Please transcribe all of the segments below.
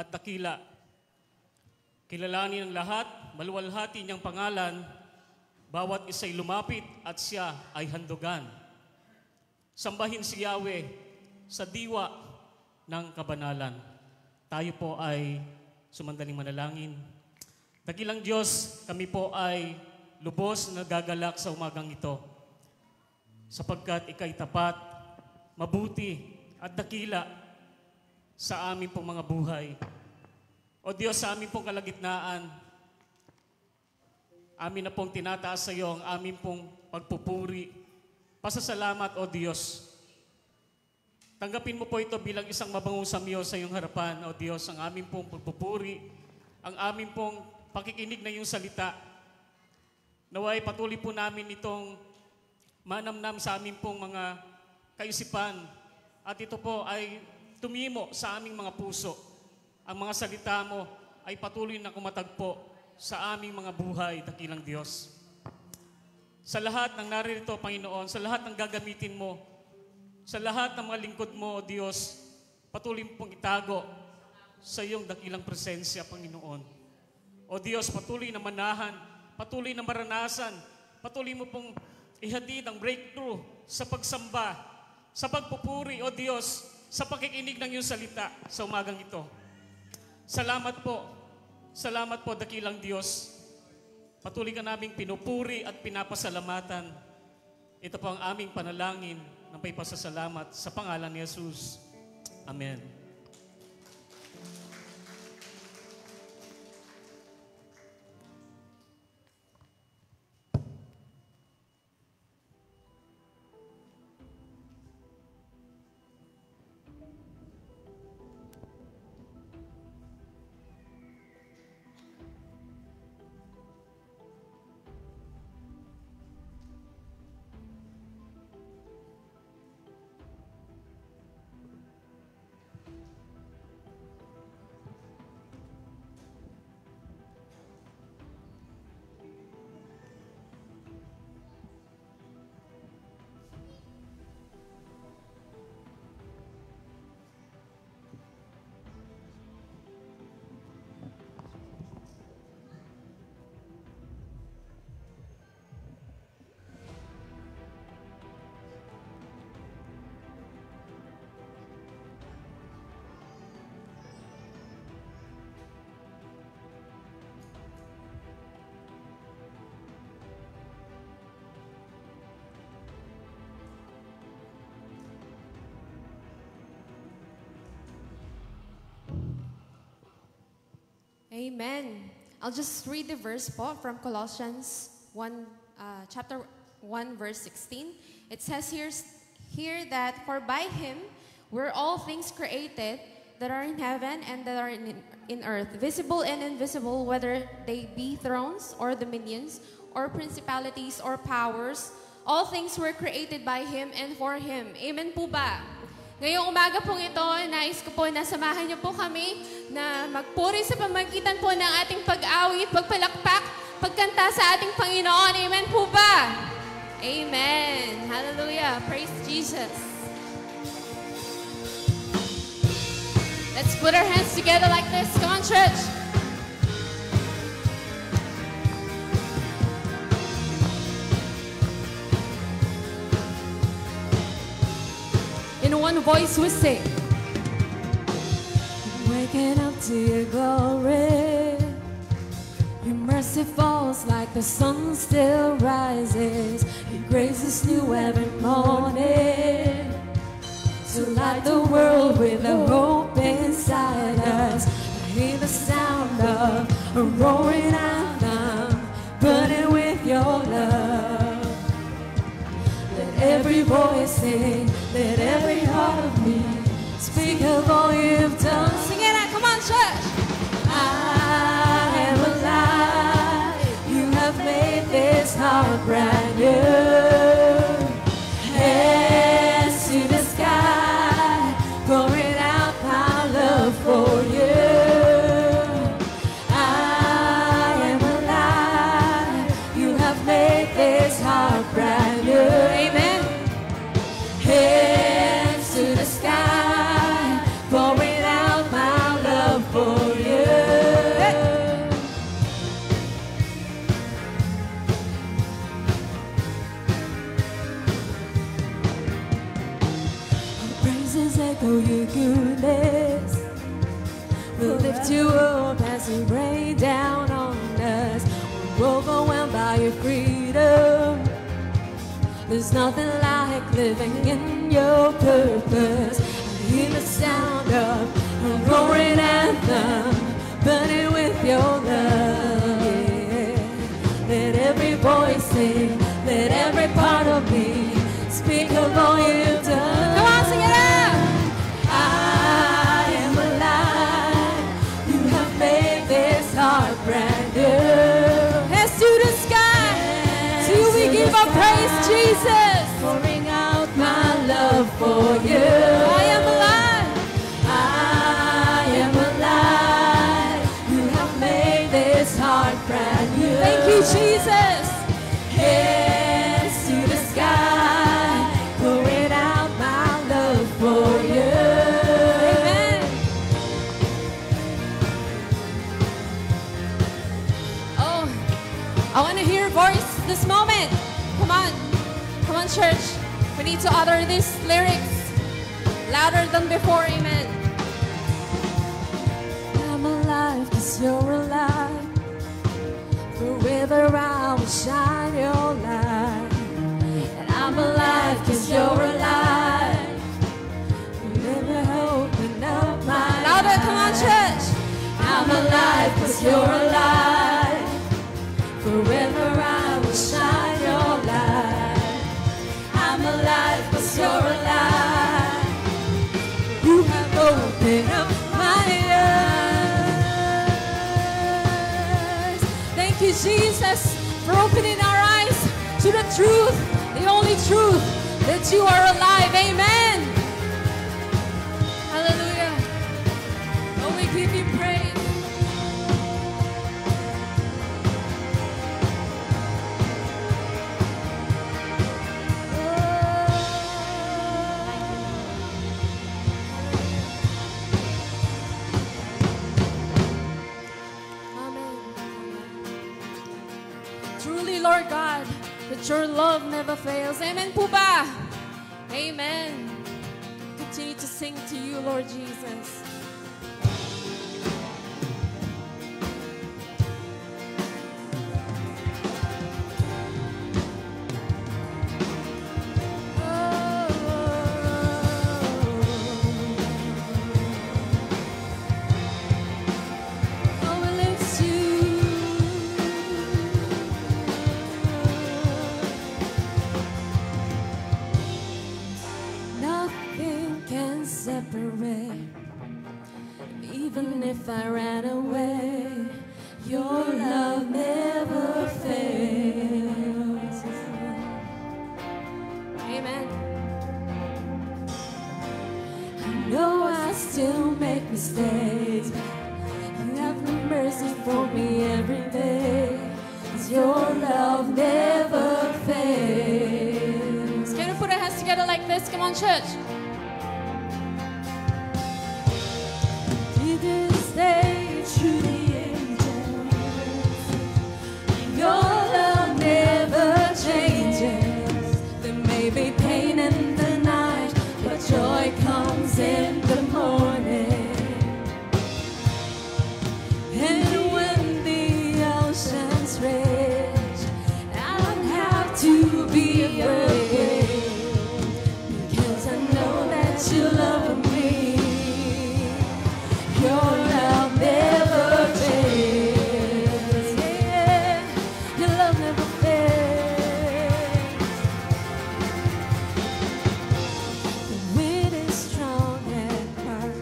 at dakila. Kilalanin ng lahat, maluwalhati niyang pangalan, bawat isa'y lumapit at siya ay handugan. Sambahin si Yahweh sa diwa ng kabanalan. Tayo po ay sumandaling manalangin. Dakilang Diyos, kami po ay lubos na nagagalak sa umagang ito, sapagkat ika'y tapat, mabuti at dakila sa aming pong mga buhay. O Diyos, sa aming pong kalagitnaan, amin na pong tinataas sa iyo ang aming pong pagpupuri. Pasasalamat, O Diyos. Tanggapin mo po ito bilang isang mabangong samyo sa iyong harapan, O Diyos, ang aming pong pagpupuri, ang aming pong pakikinig na iyong salita. Naway patuloy po namin itong manamnam sa aming pong mga kaisipan at ito po ay tumimo sa aming mga puso. Ang mga salita mo ay patuloy na kumatagpo sa aming mga buhay, dakilang Diyos. Sa lahat ng naririto, Panginoon, sa lahat ng gagamitin mo, sa lahat ng mga lingkod mo, O Diyos, patuloy pong itago sa iyong dakilang presensya, Panginoon. O Diyos, patuloy na manahan, patuloy na maranasan, patuloy mo pong ihatid ang breakthrough sa pagsamba, sa pagpupuri, O Diyos, sa pakikinig ng iyong salita sa umagang ito. Salamat po, dakilang Diyos. Patuloy ka naming pinupuri at pinapasalamatan. Ito po ang aming panalangin ng may pasasalamat sa pangalan ni Jesus. Amen. Amen. I'll just read the verse po from Colossians 1, chapter 1, verse 16. It says here that, for by Him were all things created that are in heaven and that are in earth, visible and invisible, whether they be thrones or dominions or principalities or powers. All things were created by Him and for Him. Amen po ba? Ngayong umaga pong ito, nais ko po na samahan niyo po kami na magpuri sa pamagitan po ng ating pag-awit, pagpalakpak, pagkanta sa ating Panginoon. Amen po ba? Amen. Hallelujah. Praise Jesus. Let's put our hands together like this. Come on, church. In one voice we sing. Waking up to your glory. Your mercy falls like the sun still rises. Your grace is new every morning. To light the world with the hope inside us. I hear the sound of a roaring anthem, burning with your love. Let every voice sing, let every heart of me speak of all you've done. Sing it out, come on, church. I am alive. You have made this heart brand new. Hands to the sky, pouring out my love for you. I am alive. You have made this heart brand new. Amen. Hands to the sky, pouring out We'll lift you up as you rain down on us. We're overwhelmed by your freedom. There's nothing like living in your purpose. I hear the sound of a roaring anthem, burning with your love. Yeah. Let every voice sing, let every part of me speak of all you've done. Come on, sing it out! I am alive. You have made this heart brand new. Hands to the sky. To you we give our praise, Jesus. Pouring out my love for you. I am alive. I am alive. You have made this heart brand new. Thank you, Jesus. Hands to the sky. Pouring out my love for you. Amen. Oh, I want to hear your voice this moment. Come on. Come on, church. We need to utter these lyrics louder than before. Amen. I'm alive because you're alive. Forever I will shine your light. And I'm alive because you're alive. Never open up my louder, come on, church. I'm alive because you're alive. Forever I will shine your light. I'm alive because you're alive. You have opened up my eyes. Thank you, Jesus, for opening our eyes to the truth, the only truth, that you are alive. Amen. Hallelujah. Oh, we give you praise. Truly, Lord God, that your love never fails. Amen po ba? Amen. Continue to sing to you, Lord Jesus. Even if I ran away, your love never fails. Amen. I know I still make mistakes, but you have the mercy for me every day. 'Cause your love never fails. Can we put our hands together like this? Come on, church. Stay true to the angels. Your love never changes. There may be pain in the night, but joy comes in the morning. And when the oceans rage, I don't have to be afraid, because I know that you love me. Your love never fails. Yeah, your love never fails. The wind is strong and hard,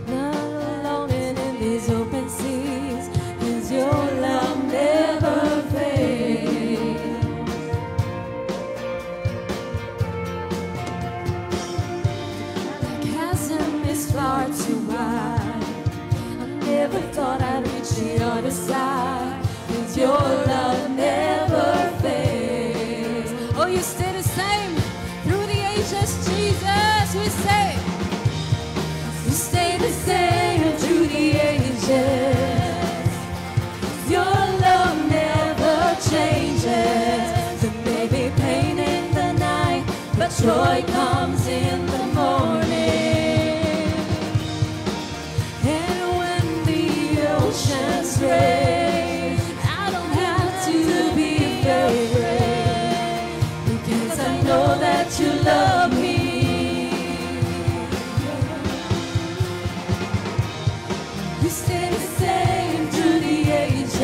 not alone in these open seas. 'Cause your love never fails. The chasm is far too wide. Never thought I'd reach the other side. 'Cause your love never fails. Oh, you stay the same through the ages, Jesus. We say, you stay the same through the ages. Your love never changes. There may be pain in the night, but joy comes in the morning. And oceans rage, I don't have to be afraid, because I know that you love me. You stay the same through the ages.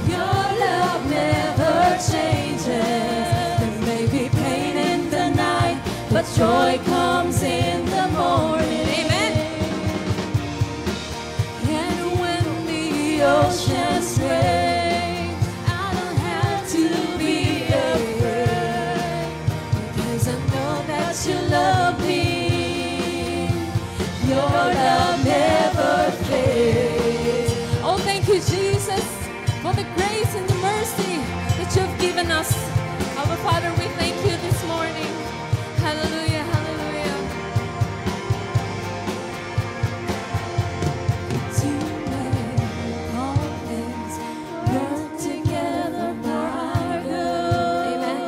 Your love never changes. There may be pain in the night, but joy comes in the morning. Amen. And when the oceans rage, I don't have to be afraid, because I know that you love me. Your love never fades. Oh, thank you, Jesus, for the grace and the mercy that you've given us. Our Father, we thank you this morning. Hallelujah, hallelujah. To make all things work together for our good. Amen.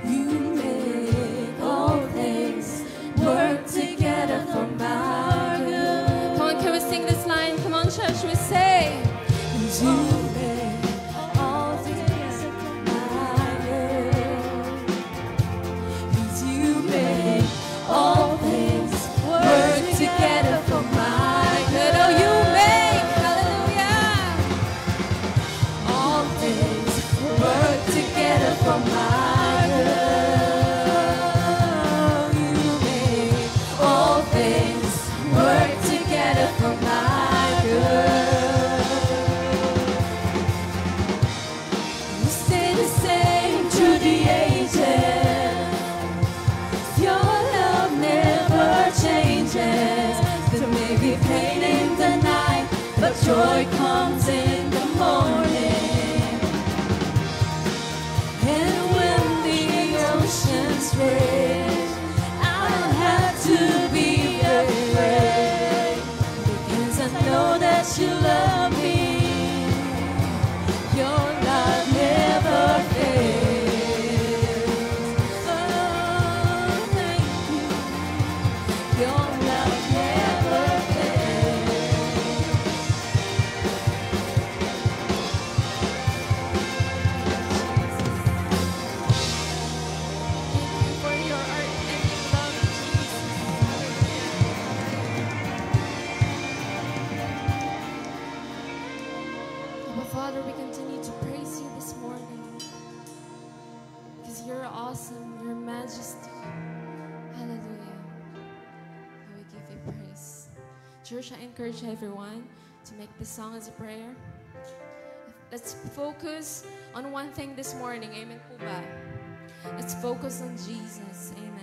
You make all things work together for my good. Come on, can we sing this line? Come on, church, we say, you make all things for my good. You make all things work together for my good. Oh, you make, hallelujah, all things work together for my good. You make all things work together for my good. You stay the same through the ages. Your love never changes. There may be pain in the night, but joy comes in the morning. And when the oceans rage, I don't have to be afraid, because I know that you love me. Your love never fades. Oh, thank you. Your love never fades. Thank you for your unending love, Jesus. Abba Father, we continue to praise you this morning, because you're awesome, your majesty. Hallelujah. And we give you praise. Church, I encourage everyone to make this song as a prayer. Let's focus on one thing this morning. Amen po ba? Let's focus on Jesus. Amen.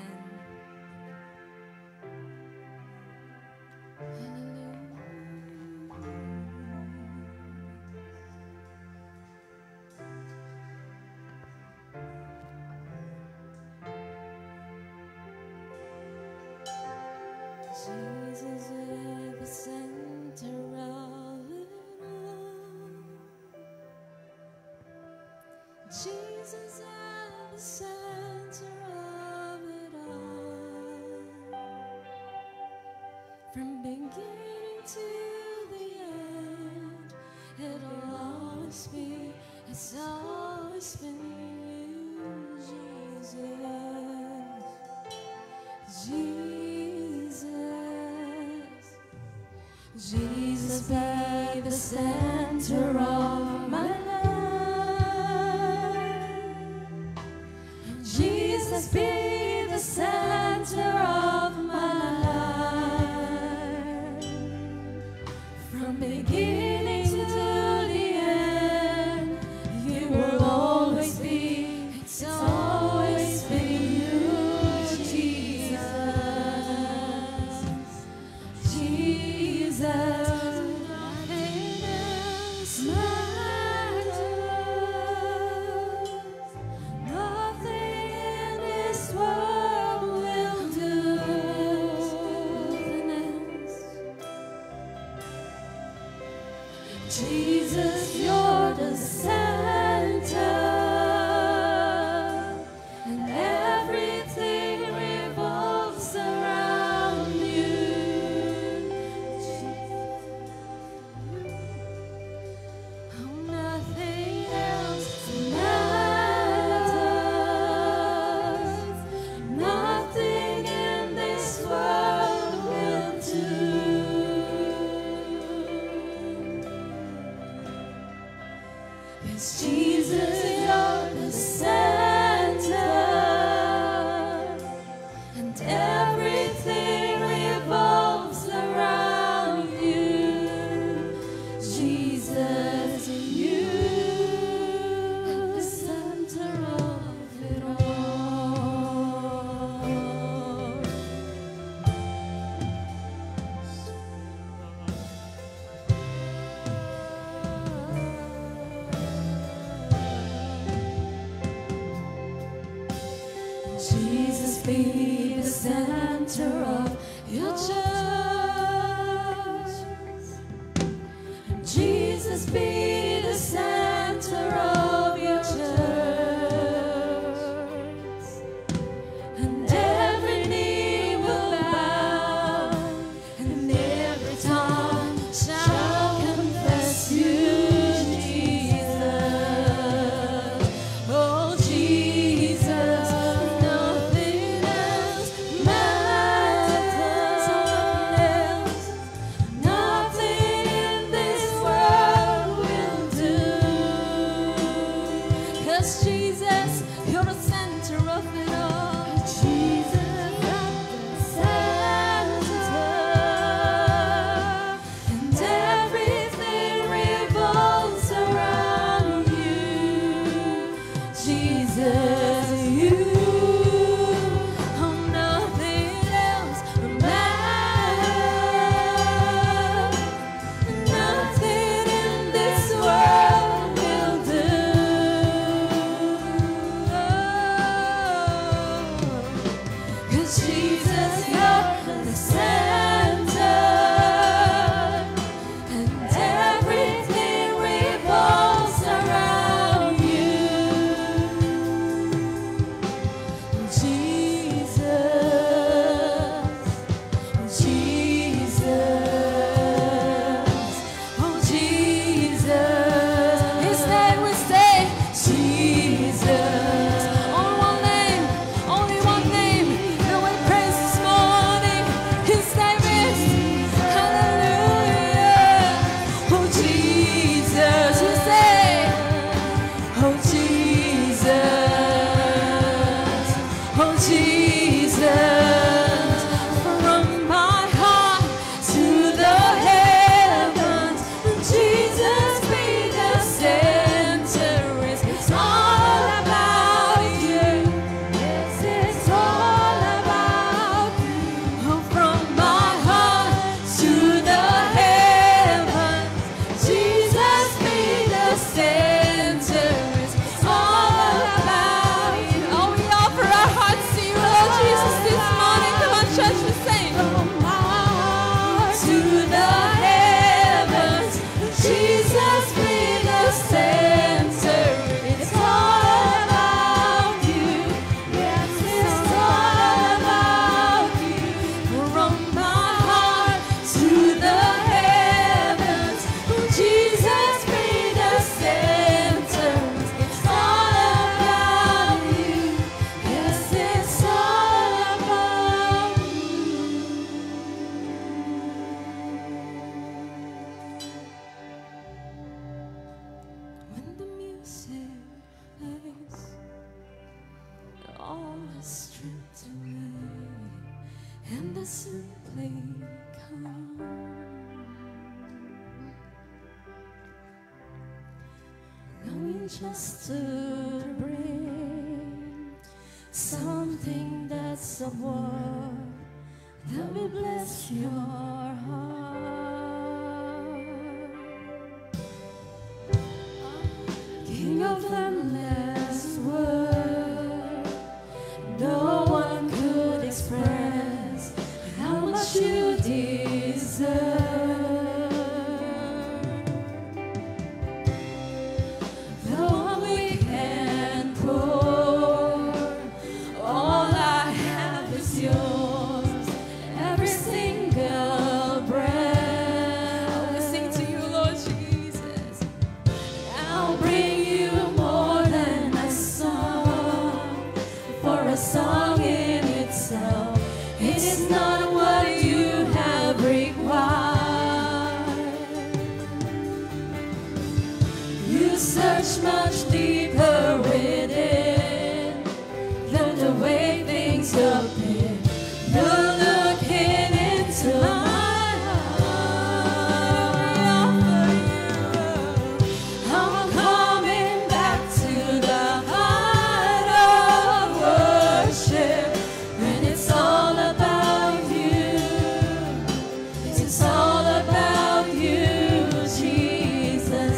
Jesus at the center of it all. Jesus at the center of it all. From beginning to the end, it'll always be, it's always been you, Jesus. Jesus, Jesus be the center of my life. Jesus be the center of my life. From beginning to the end, you will always be, it's always been you, Jesus. Jesus, nothing else matters. Nothing in this world will do. Nothing else. Jesus, you're the center, and everything revolves around you. Jesus. Jesus, you're the center, and everything revolves around you. Jesus, you are the center of it all. Jesus, be the center of your church. Jesus, be the center of your church. And every knee will bow, and every tongue shall confess you, Jesus. Oh, Jesus, nothing else matters. Nothing in this world will do. 'Cause Jesus, you're the center of it all. Jesus, you're the center, and everything revolves around you. Jesus, you, oh, nothing else matters. Nothing in this world will do. Cause Jesus, you're the center, and everything revolves around you. Jesus, Jesus, oh Jesus. His name we say, Jesus. Only one name that we praise this morning. His name is Hallelujah. Oh Jesus, we say, oh Jesus, oh Jesus, from my heart to the heavens, Jesus be the center. It's all about you. Yes, it's all about you. Oh, from my heart to the heavens, Jesus be the center. It's all about you. Oh, we offer our hearts to you, Lord Jesus, this morning. Come on, church, we sing. From my heart to the heavens, Jesus be the center. It's all about you. Yes, it's all about you. From my heart to the heavens, Jesus be the center. It's all about you. Yes, it's all about you. When the music plays, all is stripped away, and I simply come, knowing just to bring something that's of worth that will bless your heart. King of endless word, no one could express how much you deserve. Though we can pour, all I have is yours. Every single breath, I will sing to you, Lord Jesus. I'll bring you more than a song, for a song in itself, it is not what you have required. search much deeper within than the way things appear. You're looking into my heart. I'm coming back to the heart of worship, and it's all about you. It's all about you, Jesus.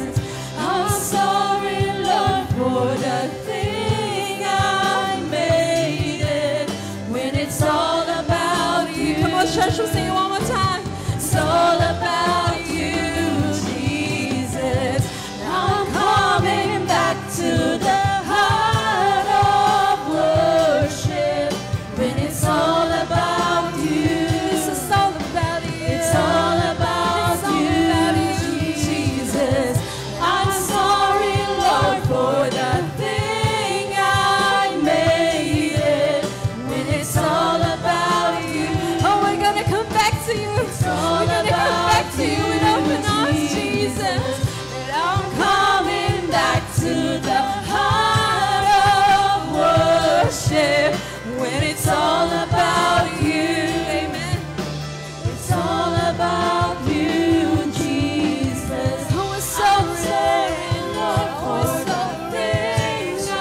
I'm sorry, Lord, for the thing I made it when it's all about you. Come on, church, we'll sing it one more time. It's all about you, Jesus. I'm coming back to the heart of worship when it's all about you. It's all about you. It's all about you, Jesus. I'm sorry, Lord, for the thing I made it when it's all about you. Oh, we're gonna come back to you. We're gonna come back to you with open arms, Jesus. And I'm coming back to the heart of worship when it's all about you. Amen. It's all about you, Jesus. Oh, we're sorry, Lord, for the things I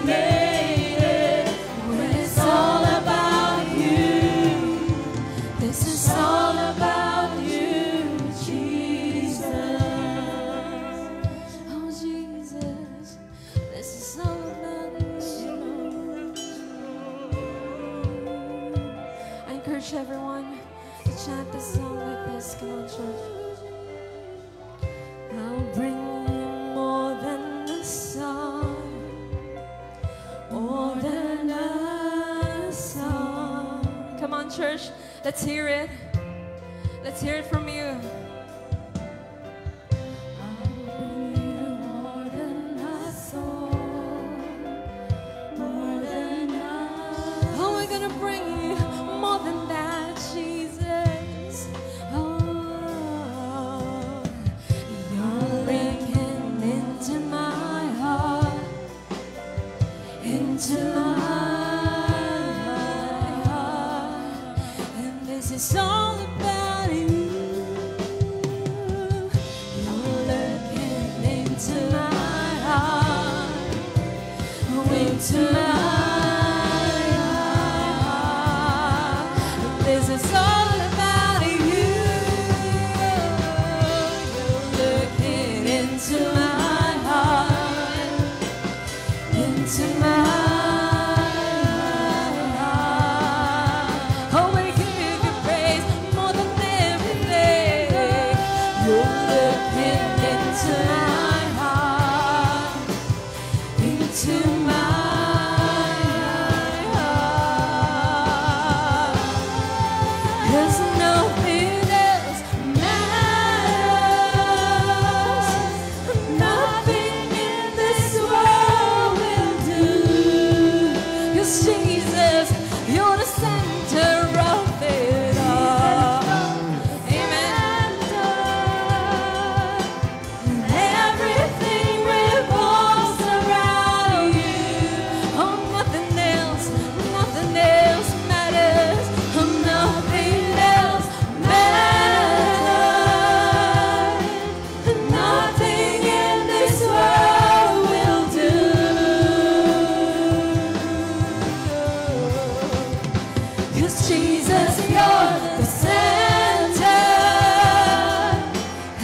made it when it's all about you. This is all about you, Jesus. Oh, Jesus, this is all about you. I encourage everyone to chant this song like this. Come on, church. I'll bring you more than a song, more than a song. Come on, church. Let's hear it. Let's hear it from you. I'll bring you more than a song, more than a. Oh, we're gonna bring you more than that, Jesus. Oh, you're breaking into my heart, into my heart, and this is all about you. You're looking into my heart, into my heart. This is all about you. You're looking into my heart, into my heart. Oh, we give you praise more than everything. You're looking into my heart, into my heart. 'Cause nothing else matters. Nothing in this world will do. 'Cause Jesus, you're the center of it all. Amen. Everything revolves around you. Oh, nothing else matters. Oh, nothing else matters. Nothing in this world will do. 'Cause Jesus, you're the center,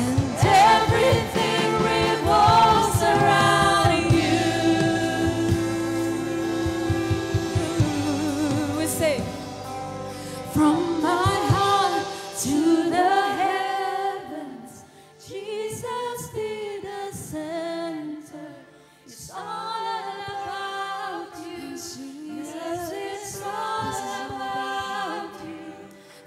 and everything revolves around you. We say, from my heart to the heavens, Jesus be the center. It's all about you, Jesus. It's all about you.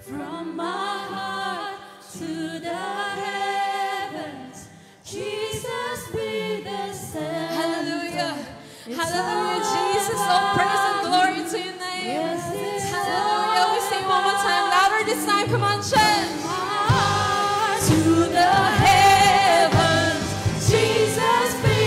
From my heart to the heavens, Jesus be the center. Hallelujah. Hallelujah, Jesus. All praise and glory to your name. Hallelujah. We sing one more time, louder this time. Come on, church. To the heavens, Jesus be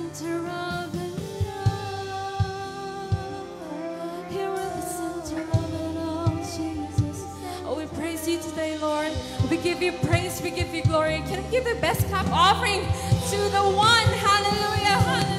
center of it all. You are the center of it all, Jesus. Oh, we praise you today, Lord. We give you praise, we give you glory. Can we give the best clap offering to the one? Hallelujah, hallelujah.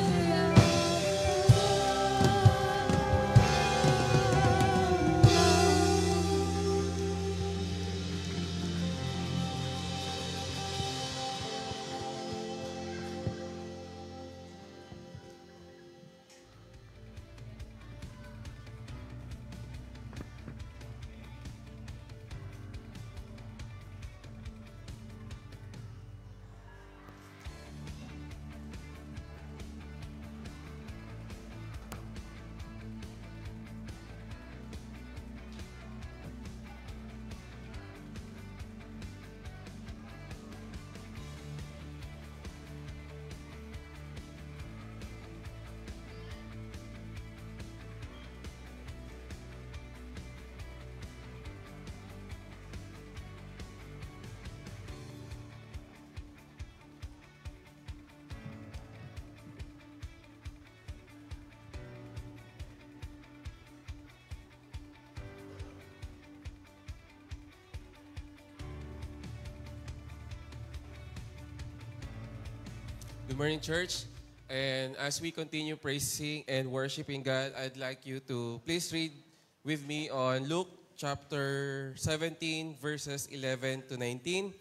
Good morning, church. And as we continue praising and worshiping God, I'd like you to please read with me on Luke chapter 17, verses 11 to 19.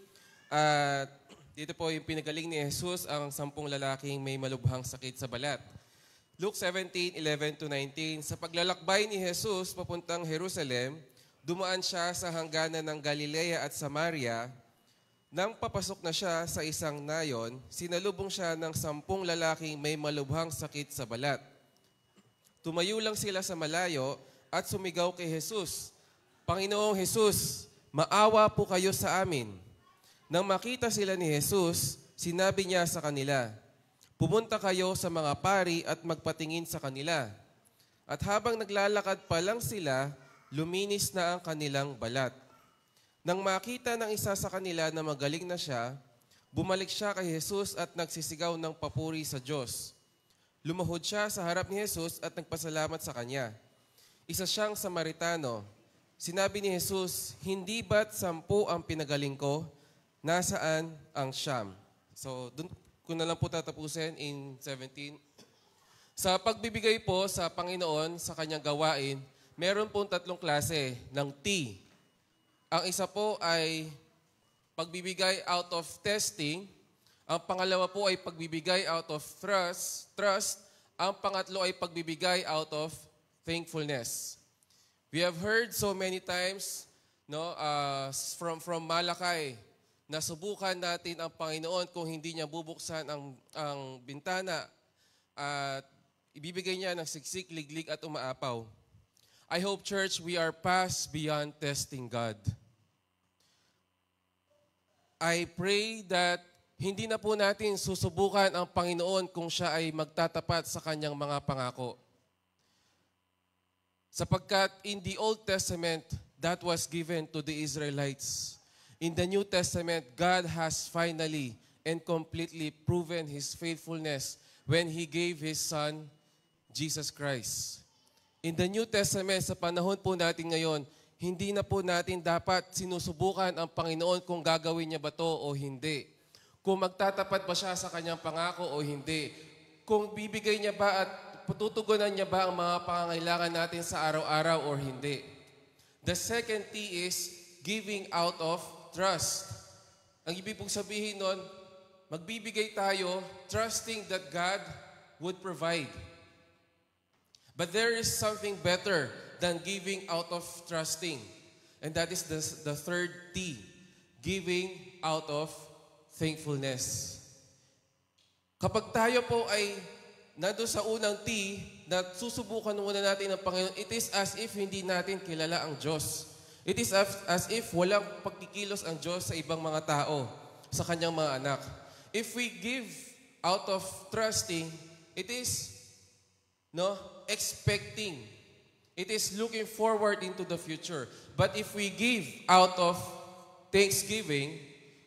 At dito po yung pinagaling ni Jesus ang 10 lalaking may malubhang sakit sa balat. Luke 17, 11 to 19. Sa paglalakbay ni Jesus papuntang Jerusalem, dumaan siya sa hangganan ng Galilea at Samaria. Nang papasok na siya sa isang nayon, sinalubong siya ng 10 lalaking may malubhang sakit sa balat. Tumayo lang sila sa malayo at sumigaw kay Jesus, "Panginoong Jesus, maawa po kayo sa amin." Nang makita sila ni Jesus, sinabi niya sa kanila, "Pumunta kayo sa mga pari at magpatingin sa kanila." At habang naglalakad pa lang sila, luminis na ang kanilang balat. Nang makita ng isa sa kanila na magaling na siya, bumalik siya kay Jesus at nagsisigaw ng papuri sa Diyos. Lumahod siya sa harap ni Jesus at nagpasalamat sa kanya. Isa siyang Samaritano. Sinabi ni Jesus, "Hindi ba't 10 ang pinagaling ko? Nasaan ang siyam?" So, dun ko na lang po tatapusin in 17. Sa pagbibigay po sa Panginoon sa kanyang gawain, meron pong 3 klase ng T. Ang isa po ay pagbibigay out of testing. Ang pangalawa po ay pagbibigay out of trust. Ang pangatlo ay pagbibigay out of thankfulness. We have heard so many times from Malakay na subukan natin ang Panginoon kung hindi niya bubuksan ang bintana at ibibigay niya ng siksik, liglig at umaapaw. I hope, church, we are past beyond testing God. I pray that hindi na po natin susubukan ang Panginoon kung siya ay magtatapat sa kanyang mga pangako. Sapagkat in the Old Testament, that was given to the Israelites. In the New Testament, God has finally and completely proven His faithfulness when He gave His Son, Jesus Christ. In the New Testament, sa panahon po natin ngayon, hindi na po natin dapat sinusubukan ang Panginoon kung gagawin niya ba to o hindi. Kung magtatapat ba siya sa kanyang pangako o hindi. Kung bibigay niya ba at tutugunan niya ba ang mga pangangailangan natin sa araw-araw o hindi. The second T is giving out of trust. Ang ibig pong sabihin nun, magbibigay tayo trusting that God would provide. But there is something better than giving out of trusting. And that is the third T, giving out of thankfulness. Kapag tayo po ay nandun sa unang T, na susubukan muna natin ang Panginoon, it is as if hindi natin kilala ang Diyos. It is as if walang pagkikilos ang Diyos sa ibang mga tao, sa kanyang mga anak. If we give out of trusting, it is expecting. It is looking forward into the future. But if we give out of thanksgiving,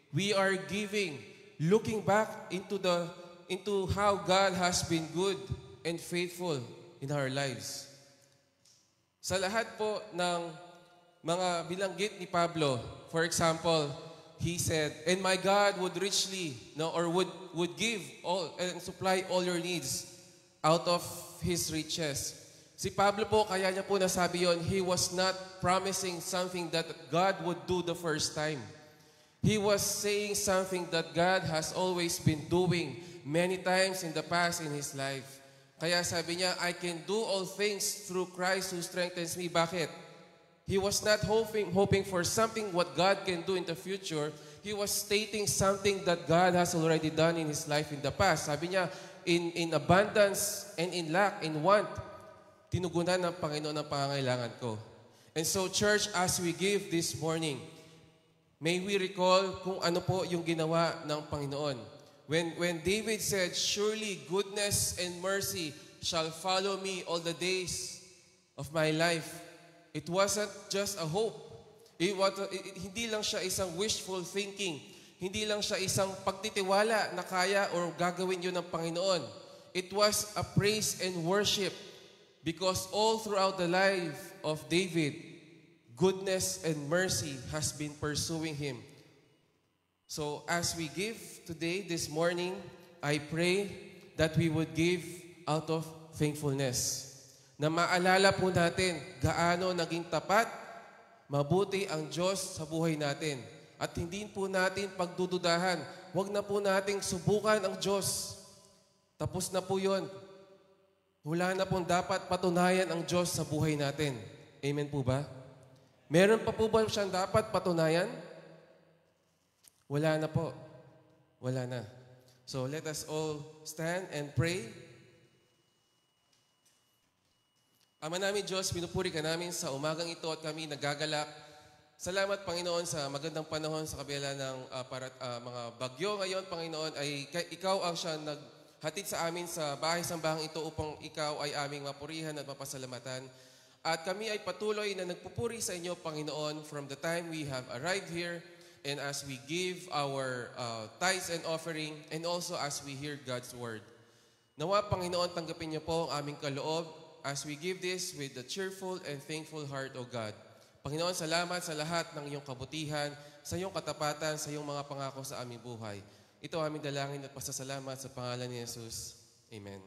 we are giving, looking back into the into how God has been good and faithful in our lives. Sa lahat po ng mga binanggit ni Pablo, for example, he said, "And my God would richly, would give all and supply all your needs out of His riches." Si Pablo po, kaya niya po nasabi yon, he was not promising something that God would do the first time. He was saying something that God has always been doing many times in the past in his life. Kaya sabi niya, I can do all things through Christ who strengthens me. Bakit? He was not hoping for something what God can do in the future. He was stating something that God has already done in his life in the past. Sabi niya, in abundance and in lack, in want, tinugunan ng Panginoon ang pangangailangan ko. And so, church, as we give this morning, may we recall kung ano po yung ginawa ng Panginoon. When David said, "Surely goodness and mercy shall follow me all the days of my life," it wasn't just a hope. Hindi lang siya isang wishful thinking. Hindi lang siya isang pagtitiwala na kaya or gagawin yun ng Panginoon. It was a praise and worship because all throughout the life of David, goodness and mercy has been pursuing him. So as we give today, this morning, I pray that we would give out of thankfulness. Na maalala po natin gaano naging tapat, mabuti ang Diyos sa buhay natin. At hindi po natin pagdududahan. Huwag na po nating subukan ang Diyos. Tapos na po yun. Wala na pong dapat patunayan ang Diyos sa buhay natin. Amen po ba? Meron pa po ba siyang dapat patunayan? Wala na po. Wala na. So let us all stand and pray. Ama namin Diyos, pinupuri ka namin sa umagang ito at kami nagagalak. Salamat Panginoon sa magandang panahon sa kabila ng mga bagyo ngayon, Panginoon, ay ikaw ang siya naghatid sa amin sa bahay-sambahang ito upang ikaw ay aming mapurihan at mapasalamatan. At kami ay patuloy na nagpupuri sa inyo, Panginoon, from the time we have arrived here and as we give our tithes and offering and also as we hear God's word. Nawa, Panginoon, tanggapin niyo po ang aming kaloob as we give this with a cheerful and thankful heart, O God. Panginoon, salamat sa lahat ng iyong kabutihan, sa iyong katapatan, sa iyong mga pangako sa aming buhay. Ito aming dalangin at pasasalamat sa pangalan ni Jesus. Amen.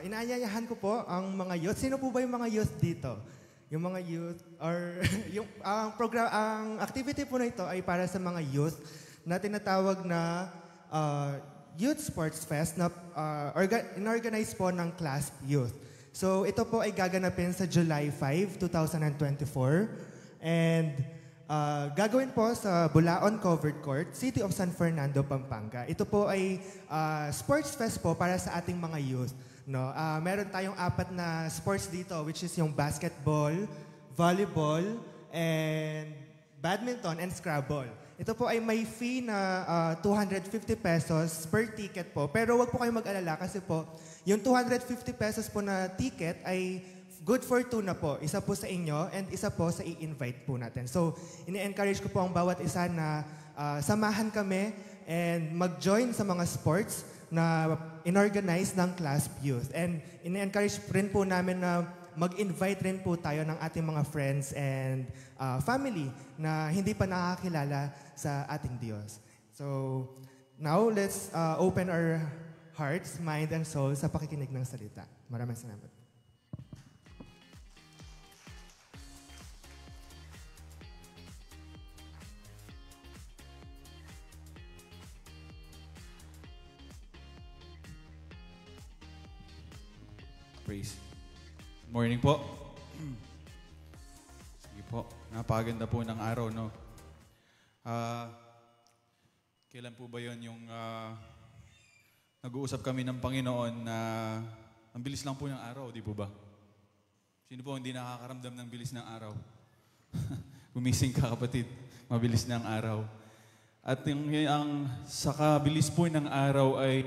Inaanyayahan ko po ang mga youth. Sino po ba yung mga youth dito? Yung mga youth or yung ang activity po na ito ay para sa mga youth na tinatawag na Youth Sports Fest na inorganize po ng Clasp Youth. So ito po ay gaganapin sa July 5, 2024 and gagawin po sa Bulaon Covered Court, City of San Fernando, Pampanga. Ito po ay sports fest po para sa ating mga youth. No, meron tayong 4 na sports dito which is yung basketball, volleyball, and badminton and Scrabble. Ito po ay may fee na 250 pesos per ticket po. Pero wag po kayong mag-alala kasi po yung 250 pesos po na ticket ay good for 2 na po. Isa po sa inyo and isa po sa i-invite po natin. So, ini-encourage ko po ang bawat isa na samahan kami and mag-join sa mga sports na inorganize ng Clasp Youth. And ini-encourage rin po namin na mag-invite rin po tayo ng ating mga friends and family na hindi pa nakakilala sa ating Diyos. So, now let's open our hearts, mind, and soul sa pakikinig ng salita. Maraming salamat. praise. Good morning po. Sige po. Napakaganda po ng araw, no? Kailan po ba yun yung nag-uusap kami ng Panginoon na ang bilis lang po ng araw, di po ba? Sino po hindi nakakaramdam ng bilis ng araw? Gumising ka, kapatid. Mabilis na ang araw. At ang sa kabilis po ng araw ay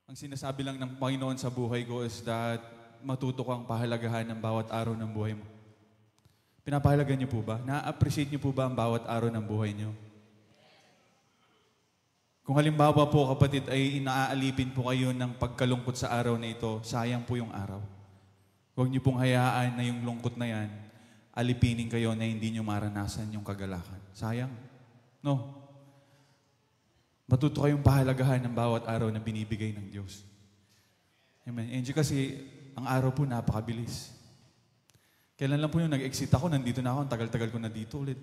ang sinasabi lang ng Panginoon sa buhay ko is that matuto kang pahalagahan ng bawat araw ng buhay mo. Pinapahalagan niyo po ba? Na-appreciate niyo po ba ang bawat araw ng buhay niyo? Kung halimbawa po, kapatid, ay inaaalipin po kayo ng pagkalungkot sa araw na ito, sayang po yung araw. Huwag niyo pong hayaan na yung lungkot na yan, alipinin kayo na hindi niyo maranasan yung kagalakan. Sayang. No. Matuto kayong pahalagahan ng bawat araw na binibigay ng Diyos. Amen. Angie, kasi ang araw po napakabilis. Kailan lang po yung nag-exit ako, nandito na ako, ang tagal-tagal ko na dito ulit.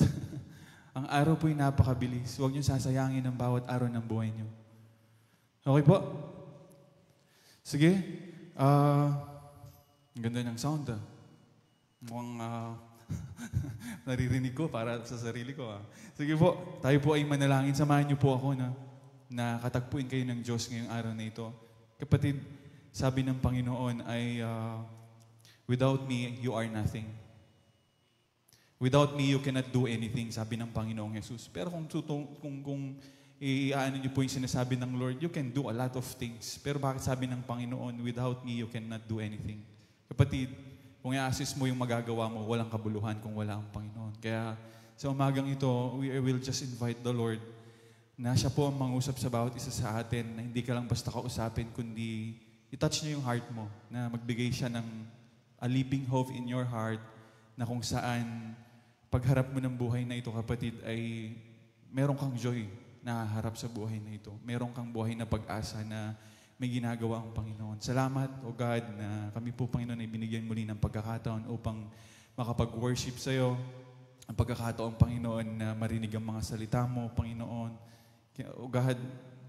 Ang araw po yung napakabilis. Huwag niyo sasayangin ang bawat araw ng buhay niyo. Okay po? Sige. Ang ganda ng sound, Mukhang naririnig ko para sa sarili ko. Sige po, tayo po ay manalangin. Samahan niyo po ako na katagpuin kayo ng Diyos ngayong araw na ito. Kapatid, sabi ng Panginoon ay, without me, you are nothing. Without me, you cannot do anything, sabi ng Panginoong Jesus. Pero kung iaano niyo po yung sinasabi ng Lord, you can do a lot of things. Pero bakit sabi ng Panginoon, without me, you cannot do anything? Kapatid, kung i-assist mo yung magagawa mo, walang kabuluhan kung wala ang Panginoon. Kaya sa umagang ito, we will just invite the Lord na siya po ang mangusap sa bawat isa sa atin, na hindi ka lang basta kausapin, kundi i-touch niyo yung heart mo, na magbigay siya ng a living hope in your heart, na kung saan pagharap mo ng buhay na ito, kapatid, ay meron kang joy na harap sa buhay na ito. Meron kang buhay na pag-asa na may ginagawa ang Panginoon. Salamat, O God, na kami po, Panginoon, ay binigyan muli ng pagkakataon upang makapag-worship sa iyo. Ang pagkakataon, Panginoon, na marinig ang mga salita mo, Panginoon. O God,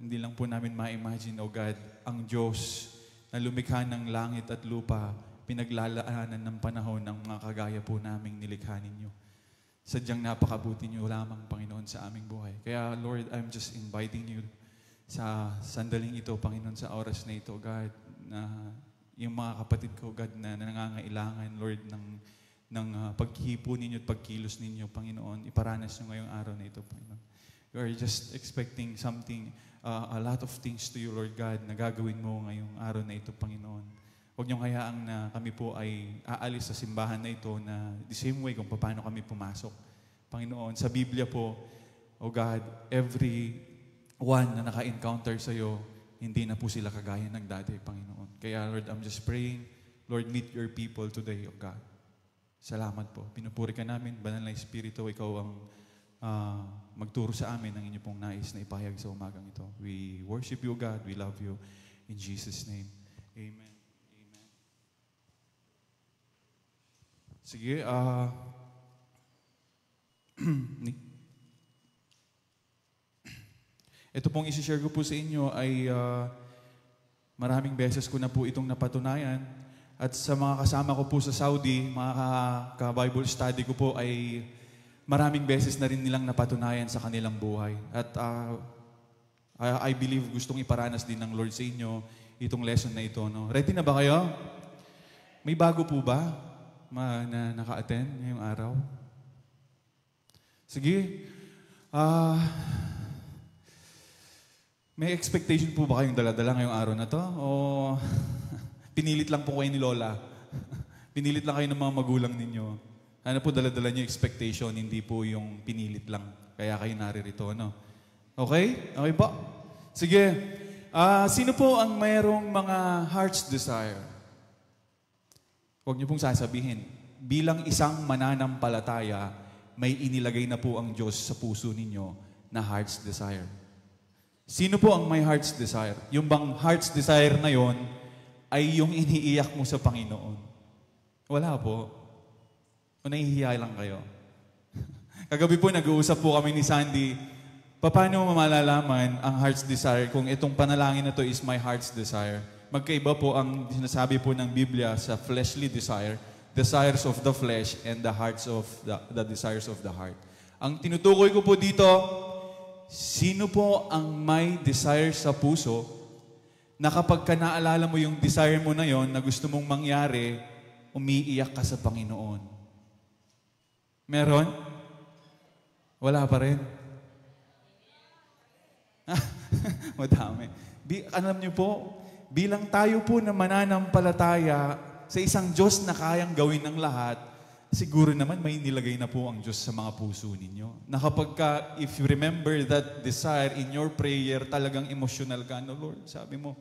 hindi lang po namin ma-imagine, O God, ang Diyos na lumikha ng langit at lupa, pinaglalaanan ng panahon ng mga kagaya po naming nilikha ninyo. Sadyang napakabuti niyo lamang, Panginoon, sa aming buhay. Kaya, Lord, I'm just inviting you sa sandaling ito, Panginoon, sa oras na ito, God, na yung mga kapatid ko, God, na nangangailangan, Lord, ng paghipo ninyo at pagkilos ninyo, Panginoon, iparanas nyo ngayong araw na ito, Panginoon. We are just expecting something, a lot of things to you, Lord God, na gagawin mo ngayong araw na ito, Panginoon. Huwag niyong hayaang na kami po ay aalis sa simbahan na ito na the same way kung paano kami pumasok. Panginoon, sa Biblia po, O God, every one na naka-encounter sa iyo, hindi na po sila kagaya ng dati, Panginoon. Kaya, Lord, I'm just praying, Lord, meet your people today, O God. Salamat po. Pinupuri ka namin, Banal na Espiritu, ikaw ang magturo sa amin ng inyong pong nais na ipahayag sa umagang ito. We worship you, God. We love you. In Jesus' name, amen. Sige, ito pong isi-share ko po sa inyo ay maraming beses ko na po itong napatunayan. At sa mga kasama ko po sa Saudi, mga ka-Bible study ko po ay maraming beses na rin nilang napatunayan sa kanilang buhay. At I believe gustong iparanas din ng Lord sa inyo itong lesson na ito. No? Ready na ba kayo? May bago po ba na naka-attend ngayong araw? Sige. May expectation po ba kayong dala-dala ngayong araw na to? O pinilit lang po kayo ni Lola? Pinilit lang kayo ng mga magulang ninyo? Ano po dala-dala niyo expectation, hindi po yung pinilit lang. Kaya kayo naririto, no? Okay? Okay po? Sige. Sino po ang mayroong mga heart's desire? Huwag niyo pong sasabihin, bilang isang mananampalataya, may inilagay na po ang Diyos sa puso ninyo na heart's desire. Sino po ang may heart's desire? Yung bang heart's desire na yon ay yung iniiyak mo sa Panginoon? Wala po. O nahihiya lang kayo? Kagabi po nag-uusap po kami ni Sandy, paano mo malalaman ang heart's desire kung itong panalangin na to is my heart's desire? magkaiba po ang sinasabi po ng Biblia sa fleshly desire, desires of the flesh, and the hearts of the desires of the heart. Ang tinutukoy ko po dito, sino po ang may desire sa puso na kapag ka naalala mo yung desire mo na yon na gusto mong mangyari, umiiyak ka sa Panginoon? Meron? Wala pa rin? Madami. Alam niyo po, bilang tayo po na mananampalataya sa isang Diyos na kayang gawin ng lahat, siguro naman may nilagay na po ang Diyos sa mga puso ninyo. Na kapag ka, if you remember that desire in your prayer, talagang emotional ka, no Lord, sabi mo,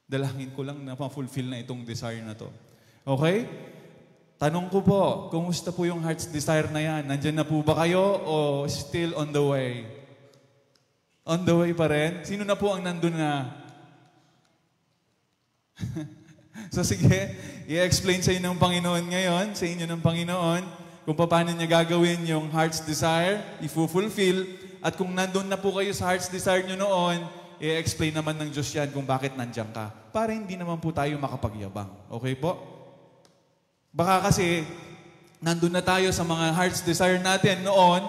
dalangin ko lang na ma-fulfill na itong desire na to. Okay? Tanong ko po, kumusta po yung heart's desire na yan? Nandyan na po ba kayo o still on the way? On the way pa rin? Sino na po ang nandun na? So sige, i-explain sa inyo ng Panginoon ngayon, sa inyo ng Panginoon, kung paano niya gagawin yung heart's desire, i-fulfill, at kung nandun na po kayo sa heart's desire nyo noon, i-explain naman ng Diyos yan kung bakit nandiyan ka. Para hindi naman po tayo makapagyabang. Okay po? Baka kasi, nandun na tayo sa mga heart's desire natin noon,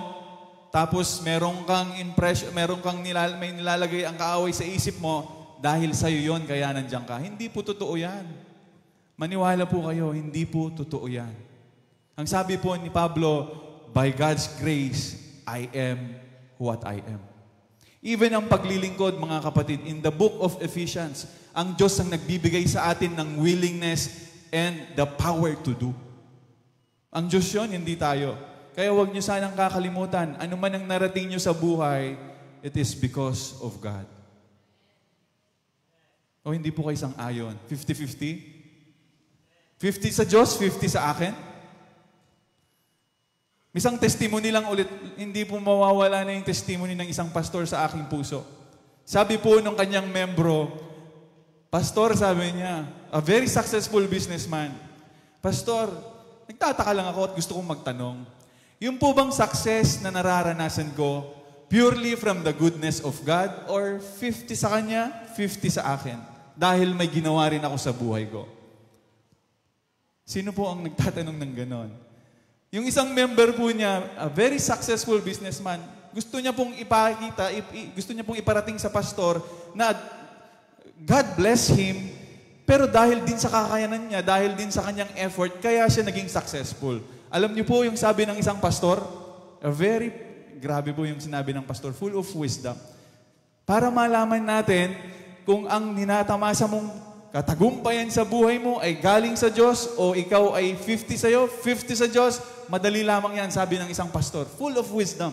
tapos merong kang impression, may nilalagay ang kaaway sa isip mo, dahil sa'yo yon kaya nandiyan ka. Hindi po totoo yan. Maniwala po kayo, hindi po totoo yan. Ang sabi po ni Pablo, by God's grace, I am what I am. Even ang paglilingkod, mga kapatid, in the book of Ephesians, ang Diyos ang nagbibigay sa atin ng willingness and the power to do. Ang Diyos yun, hindi tayo. Kaya huwag niyo sanang kakalimutan, ano man ang narating niyo sa buhay, it is because of God. O hindi po kayo sang-ayon? 50-50? 50 sa Diyos, 50 sa akin? Isang testimony lang ulit, hindi po mawawala na yung testimony ng isang pastor sa aking puso. Sabi po nung kanyang membro, Pastor, sabi niya, a very successful businessman, Pastor, nagtataka lang ako at gusto kong magtanong, yung po bang success na nararanasan ko, purely from the goodness of God, or 50 sa kanya, 50 sa akin? Dahil may ginawa rin ako sa buhay ko. Sino po ang nagtatanong ng ganon? Yung isang member po niya, a very successful businessman, gusto niya pong ipakita, gusto niya pong iparating sa pastor na God bless him, pero dahil din sa kakayanan niya, dahil din sa kanyang effort, kaya siya naging successful. Alam niyo po yung sabi ng isang pastor, grabe po yung sinabi ng pastor, full of wisdom. Para malaman natin kung ang ninatamasa mong katagumpayan sa buhay mo ay galing sa Diyos o ikaw ay 50 sa'yo, 50 sa Diyos, madali lamang yan, sabi ng isang pastor. Full of wisdom.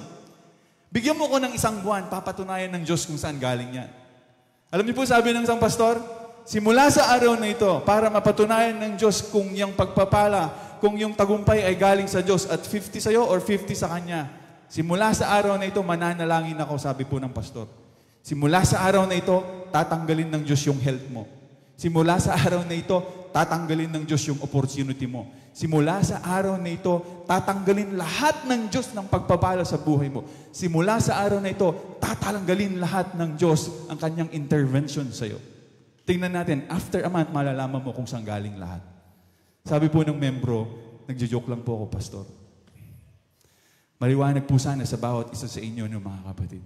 Bigyan mo ko ng isang buwan, papatunayan ng Diyos kung saan galing yan. Alam niyo po, sabi ng isang pastor, simula sa araw na ito, para mapatunayan ng Diyos kung yung pagpapala, kung yung tagumpay ay galing sa Diyos at 50 sa'yo or 50 sa Kanya. Simula sa araw na ito, mananalangin ako, sabi po ng pastor. Simula sa araw na ito, tatanggalin ng Diyos yung health mo. Simula sa araw na ito, tatanggalin ng Diyos yung opportunity mo. Simula sa araw na ito, tatanggalin lahat ng Diyos ng pagpapala sa buhay mo. Simula sa araw na ito, tatanggalin lahat ng Diyos ang kanyang intervention sa'yo. Tingnan natin, after a month, malalaman mo kung saan galing lahat. Sabi po ng membro, nagjo-joke lang po ako, Pastor. Maliwanag po sana sa bawat isa sa inyo, no, mga kapatid.